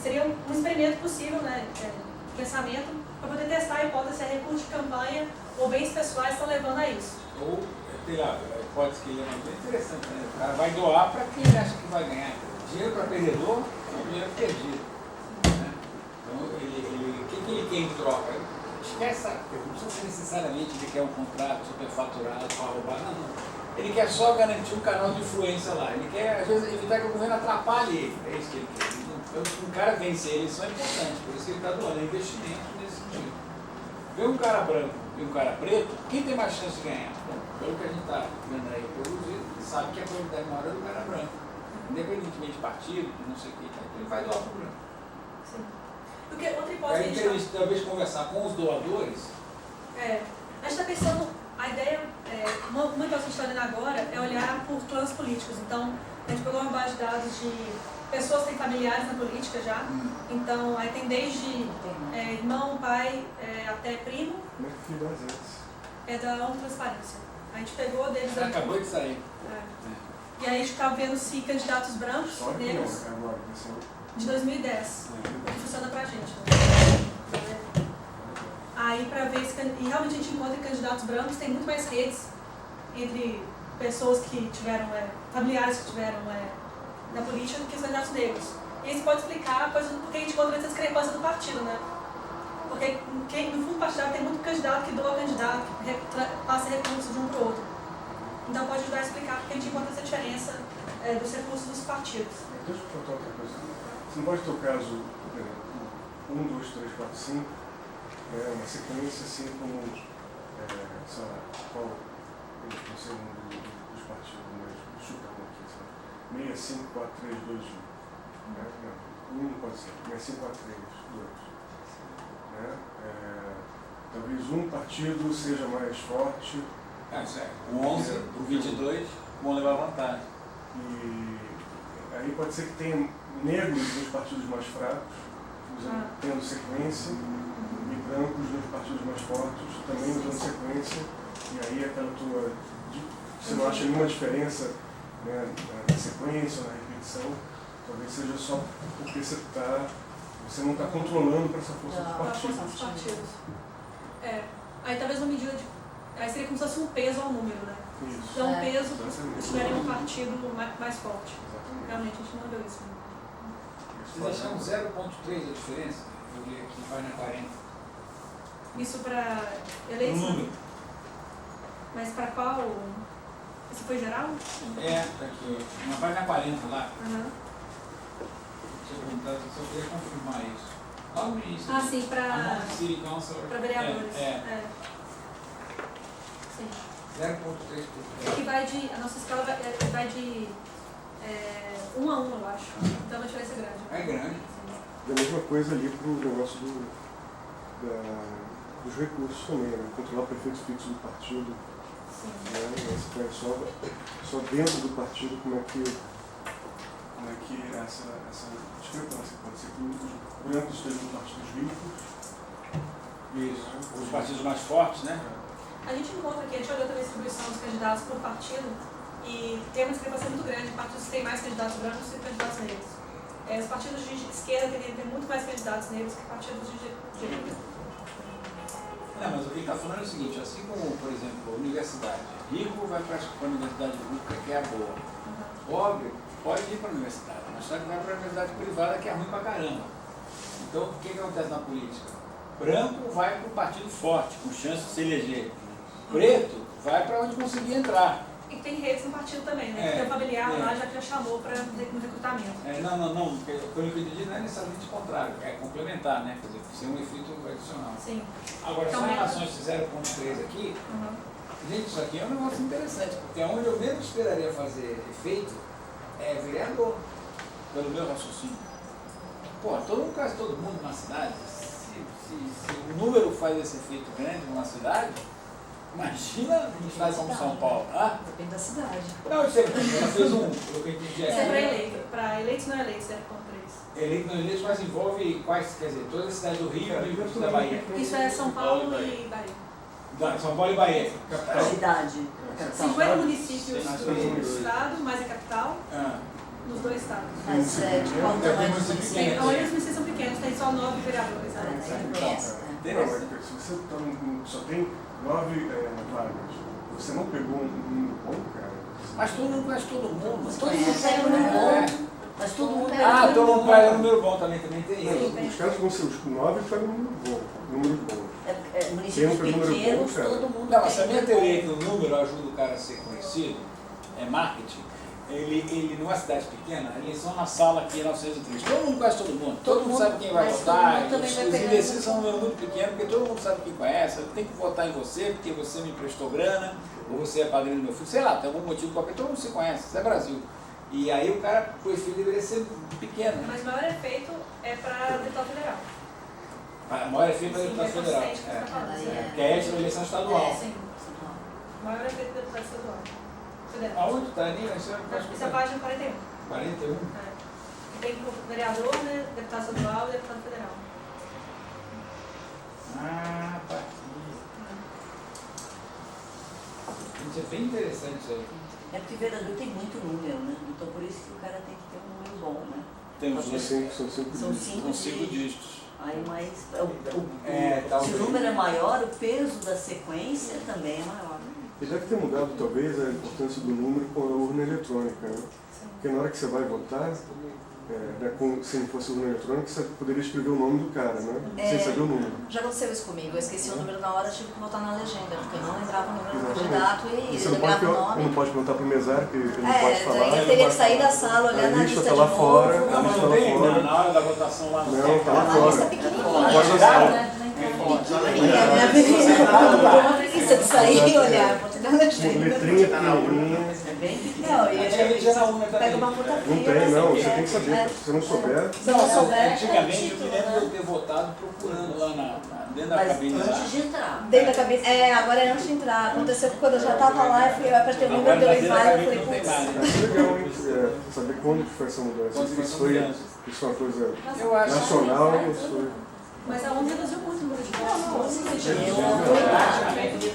Seria um experimento possível, né, de pensamento, para poder testar a hipótese se a recurso de campanha ou bens pessoais estão levando a isso. Ou, sei lá, a hipótese que ele levantou é interessante, né? O cara vai doar para quem ele acha que vai ganhar. Dinheiro para perdedor é dinheiro perdido. Né? Então, o que ele quer em troca? Esquece, não precisa ser necessariamente ele quer um contrato superfaturado para roubar, não. Ele quer só garantir um canal de influência lá. Ele quer, às vezes, evitar que o governo atrapalhe ele. É isso que ele quer. Então, o cara vencer a eleição é importante, por isso que ele está doando, é investimento nesse sentido. Vê um cara branco e um cara preto, quem tem mais chance de ganhar? Pelo que a gente está vendo aí produzido, sabe que a probabilidade maior é do cara branco. Independentemente de partido, de não sei o que, ele vai doar para o branco. Sim. Porque outra hipótese Aí entrevista, talvez conversar com os doadores. A gente está pensando, a ideia, uma coisa que a gente está olhando agora é olhar por planos políticos. Então, a gente pegou uma base de dados de pessoas que têm familiares na política já. Então, aí tem desde irmão, pai, até primo. Como é que fica as redes? É da ONU Transparência. A gente pegou deles... Acabou de sair. E aí a gente estava vendo se candidatos brancos, Só que negros, não, agora, assim, de 2010, que funciona pra gente. Aí para ver se e realmente a gente encontra que candidatos brancos tem muito mais redes entre pessoas que tiveram, familiares que tiveram na política do que os candidatos negros. E isso pode explicar a coisa porque a gente encontra essa discrepância do partido, né? Porque no fundo partidário tem muito candidato que doa candidato, que passa recursos de um para o outro. Então pode ajudar a explicar porque a gente encontra essa diferença dos recursos dos partidos. Deixa eu contar outra coisa. Você não pode ter o caso 1, 2, 3, 4, 5, uma sequência assim como, sei lá, qual, eu não sei o nome dos partidos, mas chuta aqui, sei lá, 6, 5, 4, 3, 2, 1. Não pode ser, 6, 5, 4, 3, 2. Talvez um partido seja mais forte. Certo. O 11, o 22 vão levar vantagem. E aí pode ser que tenha negros nos partidos mais fracos, tendo sequência, e brancos nos partidos mais fortes, também usando sequência. E aí aquela tua... Você não acha nenhuma diferença, né, na sequência ou na repetição, talvez seja só porque você não está controlando para essa força dos partidos. Aí talvez uma medida de... Aí seria como se fosse um peso ao número, né? Isso. Então um peso se tiverem um partido mais forte. Exatamente. Realmente a gente não deu isso. Vocês acharam 0,3 a diferença? Eu vi aqui, vai na 40. Isso para eleição? O número. Mas para qual? Isso foi geral? Tá aqui. Na página 40 lá. Uhum. Deixa eu perguntar, eu só queria confirmar isso. Logo no início. Sim, para vereadores. Sim. 0,3%. Que vai de... A nossa escala vai de 1 a 1, eu acho. Então a diferença é grande. É grande. E a mesma coisa ali para o negócio dos recursos também, né? Controlar o prefeito fixo do partido. Sim. Né? Só dentro do partido como é que essa discrepância. Pode ser que os brancos estejam no partidos ricos. Isso. Os partidos mais fortes, né? A gente encontra aqui, a gente olhou também a distribuição dos candidatos por partido e tem uma discrepância muito grande. Partidos que têm mais candidatos brancos e candidatos negros. Os partidos de esquerda tendem a ter muito mais candidatos negros que partidos de direita. Mas o que ele está falando é o seguinte, assim como, por exemplo, a universidade. Rico vai para a universidade pública, que é a boa. Pobre pode ir para a universidade, mas só que vai para a universidade privada, que é ruim pra caramba. Então, o que acontece na política? Branco vai para o partido forte, com chance de se eleger. Preto vai para onde conseguir entrar. E tem redes no partido também, né? Porque o familiar lá já chamou para no recrutamento. Não, pelo que eu entendi, não é necessariamente o contrário, é complementar, né? Quer dizer, ser um efeito adicional. Sim. Agora, só em relação a esse 0,3 aqui, gente, isso aqui é um negócio interessante, porque onde eu menos esperaria fazer efeito é vereador, pelo meu raciocínio. Quase todo mundo na cidade, se o número faz esse efeito grande numa cidade, imagina uma cidade como São Paulo. Depende da cidade. Não, eu sei, ela fez pelo que eu entendi aqui. Isso é para eleito. Para eleitos não eleitos, 0,3. Eleito não eleitos, mas envolve quais, quer dizer, todas as cidades do Rio e o da Bahia. Isso é São Paulo e Bahia. São Paulo e Bahia. A cidade. 50 municípios do estado, mais a capital, nos dois estados. Mas de qual tamanho dos municípios? A maioria dos municípios são pequenos, tem só 9 vereadores. Se você só tem 9 vagas, você não pegou um número bom, cara? Mas todo mundo conhece todo mundo. Mas todo mundo pega o número bom. Mas todo mundo pega todo mundo pega o número bom também tem isso. Os caras vão ser os 9 pegam um número bom. Municípios pequenos, todo mundo Não, mas a minha teoria é que o número ajuda o cara a ser conhecido, é marketing. ele numa cidade pequena, a eleição na sala aqui é 903. Todo mundo conhece todo mundo, todo mundo sabe quem vai votar. Os indecisos são um número muito pequeno, porque todo mundo sabe quem conhece. Eu tenho que votar em você porque você me emprestou grana, ou você é padrinho do meu filho, sei lá, tem algum motivo qualquer, todo mundo se conhece, isso é Brasil. E aí o cara, o efeito deveria ser pequeno. Mas o maior efeito é para deputado federal. O maior efeito é para deputado federal. Que é essa eleição estadual. Sim. O maior efeito é deputado estadual. Federal. Aonde está ali? Essa é a página 41. 41? Que tem vereador, né, deputado estadual e deputado federal. Ah, tá aqui. Isso é bem interessante isso aí. É porque vereador tem muito número, né? Então por isso que o cara tem que ter um número bom, né? Temos São cinco dígitos. Aí, mas se talvez. o número é maior, o peso da sequência também é maior. E deve ter mudado, talvez, a importância do número com a urna eletrônica, né? Porque na hora que você vai votar, se não fosse urna eletrônica, você poderia escrever o nome do cara, né? Sem saber o número. Já aconteceu isso comigo, eu esqueci o número na hora, tive que botar na legenda, porque eu não lembrava o número do candidato e você não pode perguntar para o mesário, que ele não pode falar. Eu teria que sair da sala, olhar na lista tá de lá novo. fora, Não, mas não tem na hora da votação lá no Não, tá lá A fora. lista pequenininha. Pode usar. Minha menina não uma preguiça de sair e olhar, vou te dar uma legenda. Letrinha pequenininha. É bem pequeno. Não, e pega uma puta Não tem, não. Você tem que saber. Se você não souber... Se não souber, antigamente eu me lembro de eu ter votado procurando lá dentro da Mas cabine. antes de entrar. dentro da cabeça. Agora é antes de entrar. Aconteceu que quando eu já estava lá, eu apertei o número, deu inválido, eu falei, putz. É legal, hein? Saber quando que foi essa mudança. Isso foi uma coisa nacional, isso foi... Mas a ONU reduziu muito o número de votos.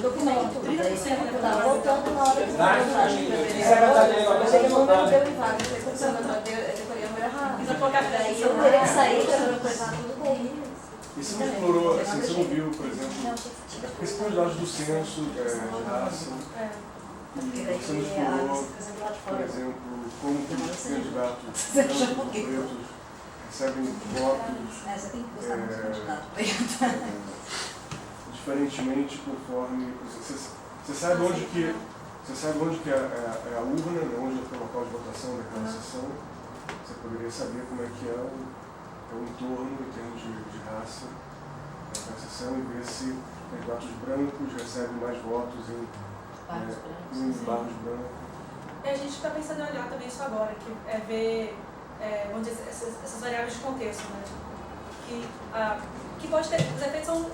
Documento. 30% estava votando na hora que Isso é eu verdade, agora cheguei no número, deu inválido. Eu decorei o número errado. Daí eu teria que sair, para coisar tudo daí. E você não explorou, assim, você não viu, por exemplo, esse candidato do censo de raça, você não explorou, por exemplo, como que os candidatos pretos recebem votos Você tem que gostar muito do candidato preto. diferentemente conforme, você sabe onde que é a urna, né, onde é o local de votação daquela sessão, você poderia saber como é que é o entorno em termos de raça daquela sessão e ver se candidatos brancos recebem mais votos em bairros brancos. E a gente está pensando em olhar também isso agora, que é ver, vamos dizer, essas variáveis de contexto, né? Que pode ter, os efeitos são,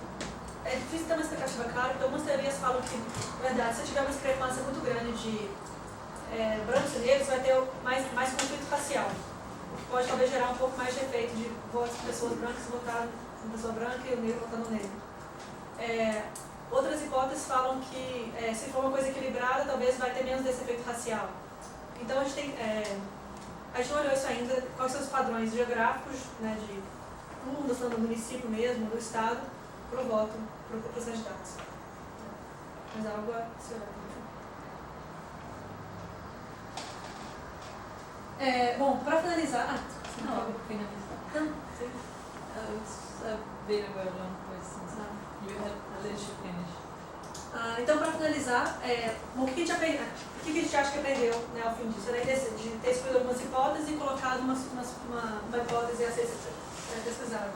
é difícil ter uma expectativa clara, porque algumas teorias falam que, na verdade, se tiver uma discrepância muito grande de brancos e negros, vai ter mais conflito racial. Pode talvez gerar um pouco mais de efeito de votos de pessoas brancas votando em pessoa branca e o negro votando no negro. Outras hipóteses falam que, se for uma coisa equilibrada, talvez vai ter menos desse efeito racial. Então a gente não olhou isso ainda, quais são os padrões geográficos, né, do município mesmo, do estado, para o voto, para os candidatos. Mas é algo a se olhar. Bom, para finalizar... finalizar. It's a bit of a long question, so you have a little to finish. Então, para finalizar, o que a gente acha que aprendeu, né, ao fim disso? De ter escolhido algumas hipóteses e colocado uma hipótese a ser pesquisada.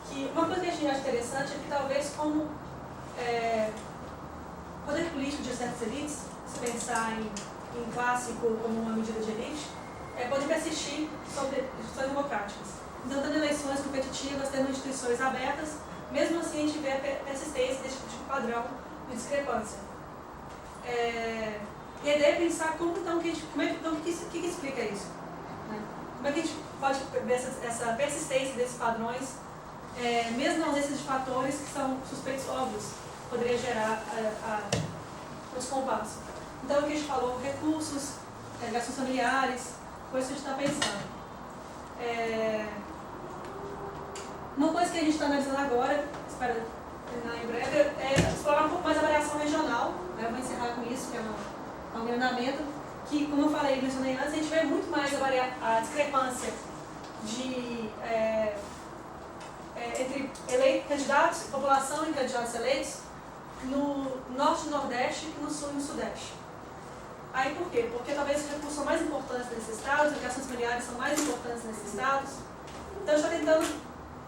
Que uma coisa que a gente acha interessante é que talvez como poder político de certas elites, se pensar em clássico como uma medida de elite, pode persistir sobre instituições democráticas. Então, tendo eleições competitivas, tendo instituições abertas, mesmo assim a gente vê a persistência desse tipo de padrão de discrepância. E a ideia é pensar como então, o que explica isso? Né? Como é que a gente pode ver essa persistência desses padrões, mesmo na ausência de fatores que são suspeitos óbvios, poderia gerar o descompasso. Então, o que a gente falou, recursos, gastos familiares, coisas que a gente está pensando. Uma coisa que a gente está analisando agora, espero terminar em breve, é explorar um pouco mais a variação regional. Eu vou encerrar com isso, que é um treinamento, que, como eu falei, mencionei antes, a gente vê muito mais a discrepância entre candidatos, população e candidatos eleitos no norte e no nordeste e no sul e no sudeste. Aí por quê? Porque talvez os recursos são mais importantes nesses estados, as ligações familiares são mais importantes nesses estados. Então a gente está tentando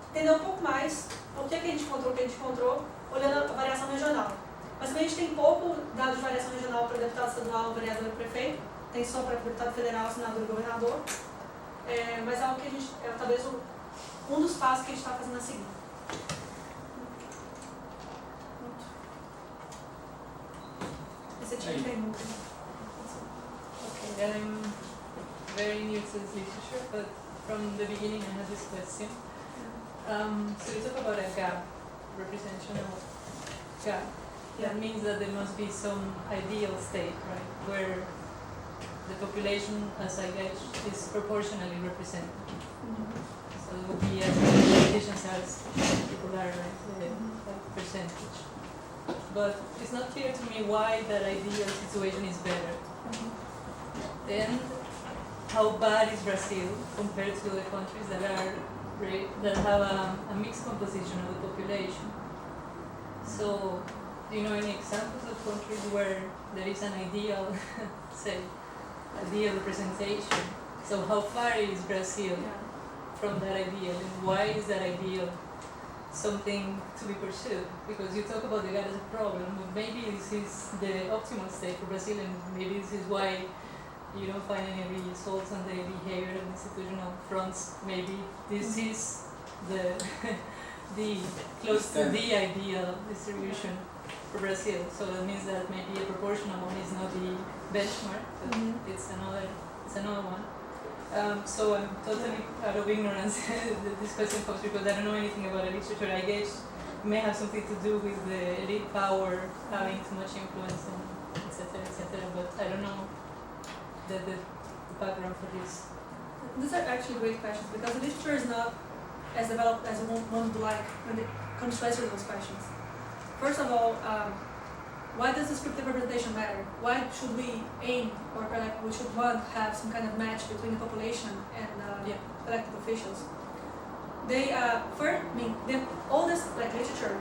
entender um pouco mais o que a gente encontrou, olhando a variação regional. Mas também a gente tem pouco dados de variação regional para deputado estadual, vereador e prefeito, tem só para deputado federal, senador e governador. Mas é algo que a gente, talvez um dos passos que a gente está fazendo a seguir. Esse tipo de pergunta. Okay, I'm very new to this literature, but from the beginning I had this question. So you talk about a gap, representational gap. Yeah. That means that there must be some ideal state, right, where the population, as I guess, is proportionally represented. So it would be as many politicians as people are, right, like percentage. But it's not clear to me why that ideal situation is better. Then, how bad is Brazil compared to the countries that have a mixed composition of the population? So, do you know any examples of countries where there is an ideal, say, ideal representation? So how far is Brazil from that ideal, and why is that ideal something to be pursued? Because you talk about the gap as a problem, but maybe this is the optimal state for Brazil, and maybe this is why you don't find any results on the behavior and institutional fronts. Maybe this is the close to the ideal distribution for Brazil. So that means that maybe a proportional one is not the benchmark, but it's another one. So I'm totally out of ignorance this question comes because I don't know anything about the literature. I guess it may have something to do with the elite power having too much influence and etc. But I don't know the background for this. These are actually great questions because the literature is not as developed as one would like when it comes to answer those questions. First of all, why does descriptive representation matter? Why should we aim, or like we should want to have some kind of match between the population and elected officials? They all this like literature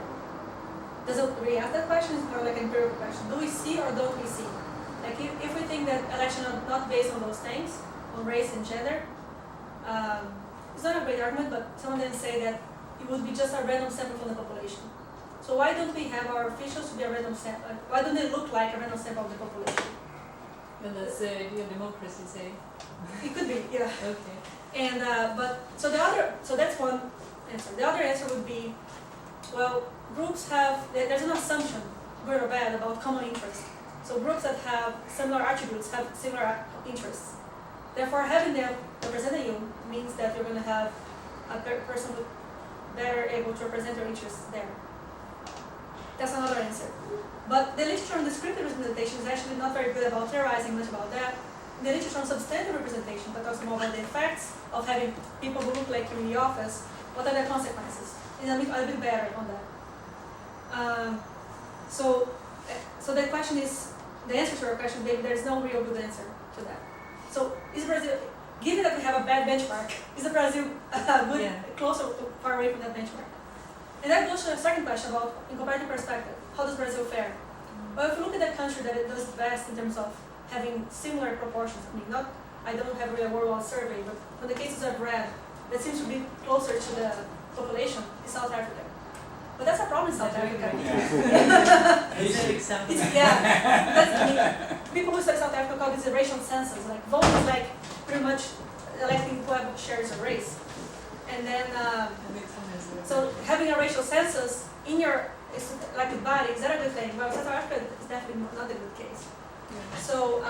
doesn't really ask that question. It's more like an empirical question. Do we see or don't we see? Like if we think that elections are not based on those things, on race and gender, it's not a great argument, but some of them say that it would be just a random sample from the population. So why don't we have our officials to be a random sample? Why don't they look like a random sample of the population? And that's the idea of democracy, say. It could be, yeah. Okay. And so that's one answer. The other answer would be, well, groups there's an assumption, good or bad, about common interests. So groups that have similar attributes have similar interests. Therefore, having them representing you means that you're going to have a person who's better able to represent your interests there. That's another answer. But the literature on descriptive representation is actually not very good about theorizing much about that. The literature on substantive representation that talks more about the effects of having people who look like you in the office, what are the consequences? Is a bit better on that. So the question is, the answer to your question, maybe there's no real good answer to that. So is Brazil, given that we have a bad benchmark, is Brazil good, close or far away from that benchmark? And that goes to the second question about, in comparative perspective, how does Brazil fare? Well, if you look at that country that it does best in terms of having similar proportions, I don't have really a worldwide survey, but from the cases I've read, that seems to be closer to the population is South Africa. But that's a problem in South Africa. People who study South Africa call this a racial census. Like voting is like pretty much electing whoever shares a race. And then, so having a racial census in your elected body, is that a good thing? Well, South Africa is definitely not a good case. So,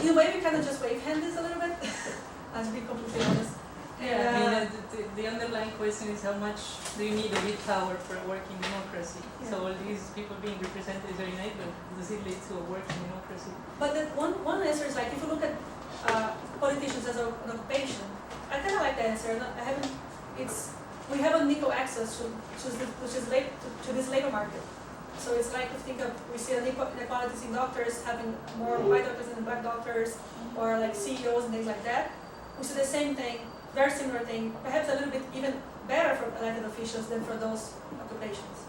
in a way, we kind of just wave-hand this a little bit, to be completely honest. The underlying question is how much do you need elite power for a working democracy? Yeah. So all these people being represented is very nice, but does it lead to a working democracy? But one answer is like, if you look at politicians as an occupation, I kind of like the answer. We have an equal access which is to this labor market. So it's like we see inequalities in doctors, having more white doctors than black doctors, or like CEOs and things like that. We see the same thing, very similar thing, perhaps a little bit even better for elected officials than for those occupations.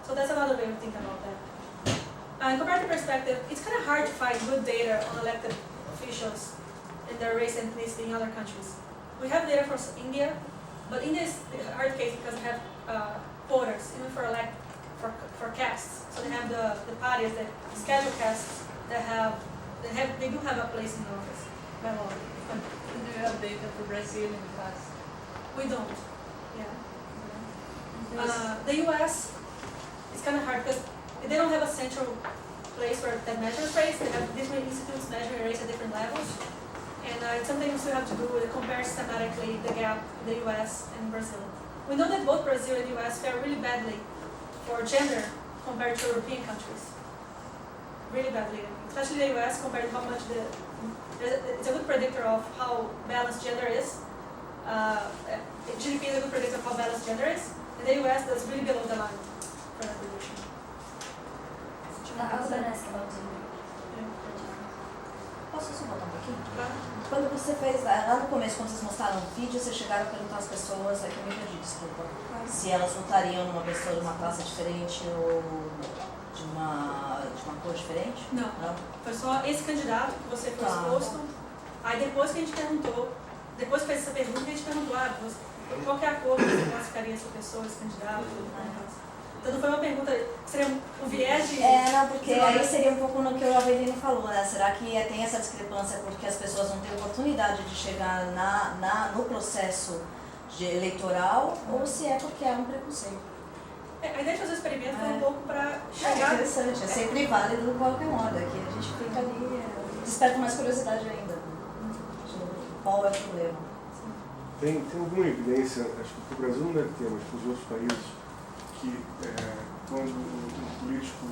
So that's another way of thinking about that. comparative perspective, it's kind of hard to find good data on elected officials and their race and ethnicity in other countries. We have data from India, but India is a hard case because they have quotas, even for castes. So they have the parties, the scheduled castes that they do have a place in the office by law. Do you have data for Brazil in the past? We don't. Yeah. The US, it's kind of hard because they don't have a central place that measures race. They have different institutes measuring race at different levels. And it's something we have to do to compare systematically the gap in the US and Brazil. We know that both Brazil and the US fare really badly for gender compared to European countries. Really badly. Especially the US compared to how much it's a good predictor of how balanced gender is. GDP is a good predictor of how balanced gender is. In the US, that's really below the line for that prediction. I was going to ask about gender. Posso só voltar um pouquinho? Claro. Quando você fez, lá no começo, quando vocês mostraram o vídeo, vocês chegaram a perguntar às pessoas, aqui eu me perdi, desculpa, se elas votariam numa pessoa de uma classe diferente ou de uma cor diferente? Não. Foi só esse candidato que você foi exposto. Aí depois que a gente perguntou, depois que fez essa pergunta, a gente perguntou, qual que é a cor que você classificaria essa pessoa, esse candidato? Então não foi uma pergunta, seria um viés de... não, porque aí seria um pouco no que o Avelino falou, né? Será que tem essa discrepância porque as pessoas não têm oportunidade de chegar no processo eleitoral ou se é porque há um preconceito? A ideia de fazer o experimento foi um pouco para chegar... É interessante, é sempre válido qualquer modo, aqui a gente fica ali, desperta mais curiosidade ainda. Qual é o problema? Tem alguma evidência, acho que o Brasil não deve ter, mas para os outros países, que quando um político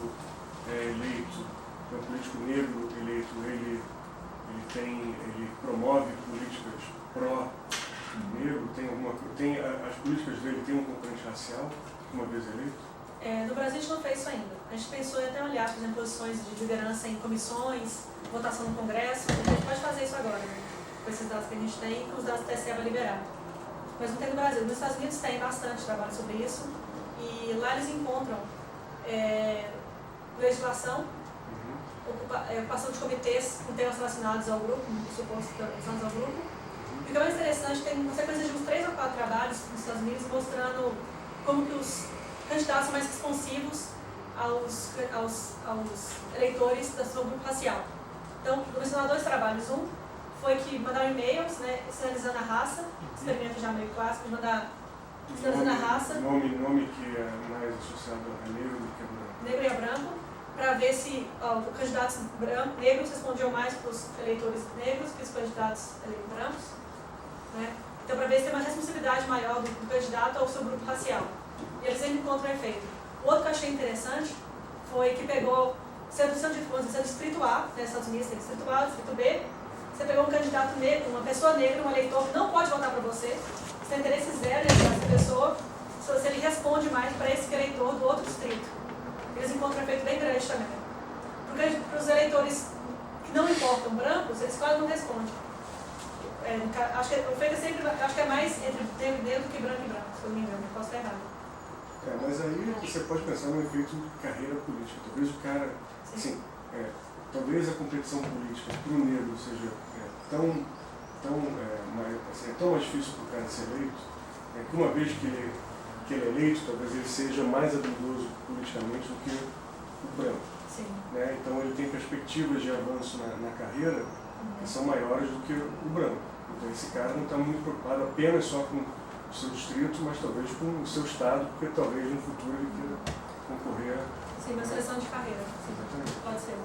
é eleito, um político negro eleito, ele promove políticas pró-negro, as políticas dele têm um componente racial, uma vez eleito? No Brasil a gente não fez isso ainda. A gente pensou em até olhar, por exemplo, posições de liderança em comissões, votação no Congresso. A gente pode fazer isso agora, né? Com esses dados que a gente tem e com os dados que o TSE vai liberar. Mas não tem no Brasil. Nos Estados Unidos tem bastante trabalho sobre isso. E lá eles encontram legislação, ocupação de comitês com temas relacionados ao grupo, supostos relacionados ao grupo. E o que é mais interessante, tem uma sequência de uns 3 ou 4 trabalhos nos Estados Unidos mostrando como que os candidatos são mais responsivos aos eleitores do seu grupo racial. Então, vou mencionar 2 trabalhos. Um foi que mandaram e-mails, né, sinalizando a raça, experimento já meio clássico de mandar sinalizando a raça. Nome que é mais associado a negro do que a branco. Negro e a branco, para ver se os candidatos negros respondiam mais para os eleitores negros que os candidatos brancos. Né? Então, para ver se tem uma responsabilidade maior do candidato ao seu grupo racial. E eles sempre encontram efeito. O outro que eu achei interessante foi que pegou sendo distrito A, né, Estados Unidos tem distrito A, distrito B, você pegou um candidato negro, uma pessoa negra, um eleitor que não pode votar para você, você tem interesse zero em ajudar essa pessoa, se ele responde mais para esse eleitor do outro distrito. Eles encontram um efeito bem grande também. Porque para os eleitores que não importam brancos, eles quase não respondem. Acho que o efeito é sempre, acho que é mais entre negro e negro do que branco e branco, se eu não me engano, posso estar errado. Mas aí você pode pensar no efeito de carreira política. Talvez o cara, assim, talvez a competição política para o negro seja tão mais difícil para o cara ser eleito, que uma vez que ele é eleito, talvez ele seja mais habilidoso politicamente do que o branco. Sim. Né? Então ele tem perspectivas de avanço na carreira que são maiores do que o branco. Então esse cara não está muito preocupado apenas só com o seu distrito, mas talvez com o seu estado, porque talvez no futuro ele queira concorrer. Sim, uma seleção de carreira. Sim. Exatamente. Pode ser.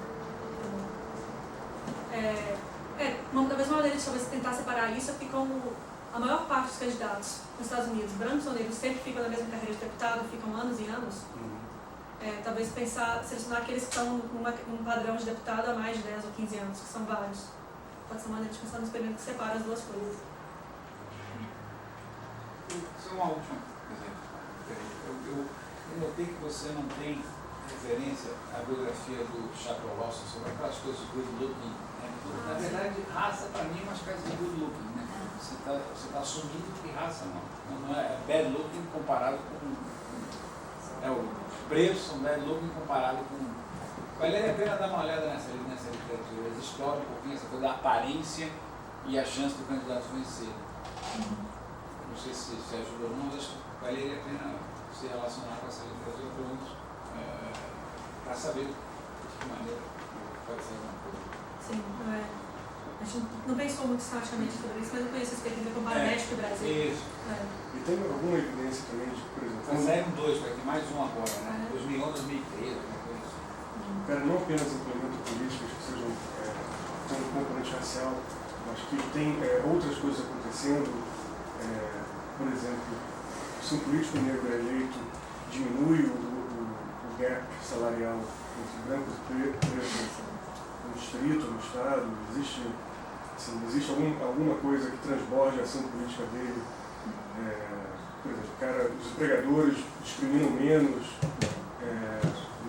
Talvez uma maneira de talvez tentar separar isso é que como a maior parte dos candidatos nos Estados Unidos, brancos ou negros, sempre ficam na mesma carreira de deputado, ficam anos e anos, talvez selecionar aqueles que estão num padrão de deputado há mais de 10 ou 15 anos, que são vários. Pode ser uma maneira de pensar no experimento que separa as duas coisas. Só uma última coisa. Eu notei que você não tem referência à biografia do Chappell Lawson sobre aquelas coisas de good looking. Na verdade, raça para mim é uma espécie de good looking. Né? Você tá assumindo que raça não é bad looking comparado com os pretos são bad looking comparado com Valeria a pena dar uma olhada nessa literatura. Eles exploram um pouquinho essa coisa da aparência e a chance do candidato vencer. Não sei se ajuda ou não, mas acho que valeria a pena se relacionar com essa literatura, pelo menos, para saber de que maneira pode ser alguma coisa. Sim, a gente não pensou muito estaticamente sobre isso, mas eu conheço esse período como México e Brasil. Isso. E tem alguma evidência também de, por exemplo, saíram dois, vai ter mais um agora, né? 2011, 2013, alguma coisa assim. Cara, não apenas implementa políticas que sejam tenham um componente racial, mas que tem outras coisas acontecendo. Por exemplo, se um político negro é eleito, diminui o gap salarial entre brancos e pretos no distrito, no estado. Existe alguma coisa que transborde a ação política dele. Por exemplo, os empregadores discriminam menos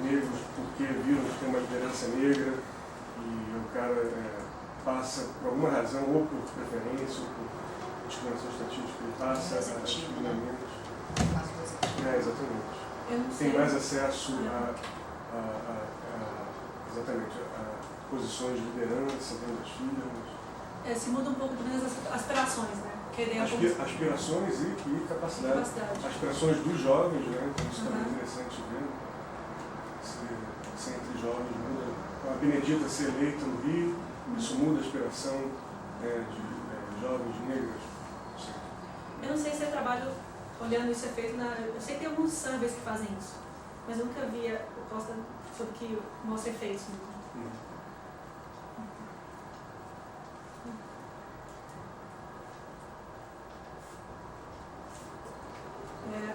negros porque viram que tem uma liderança negra e o cara passa, por alguma razão, ou por preferência, ou por discriminação estatística, ele passa a discriminar menos. Exatamente. Tem mais acesso exatamente, a posições de liderança dentro das firmas. Se muda um pouco também as aspirações, né? Aspirações e capacidade. Aspirações dos jovens, né? Isso também é interessante ver. Se entre jovens muda. A Benedita ser eleita no Rio, isso muda a aspiração de jovens negros. Eu não sei se é trabalho olhando isso é feito eu sei que tem alguns surveys que fazem isso, mas eu nunca vi a proposta sobre o que mostra efeitos.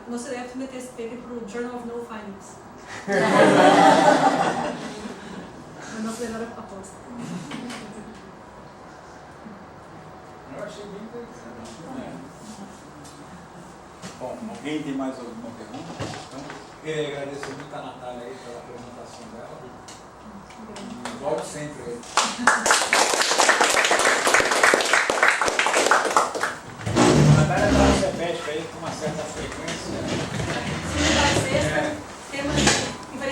Nossa ideia é submeter esse paper para o Journal of No Findings. A nossa melhor aposta. Eu achei bem interessante. Bom, alguém tem mais alguma pergunta? Então, queria agradecer muito a Natália aí pela apresentação dela. Volte sempre aí.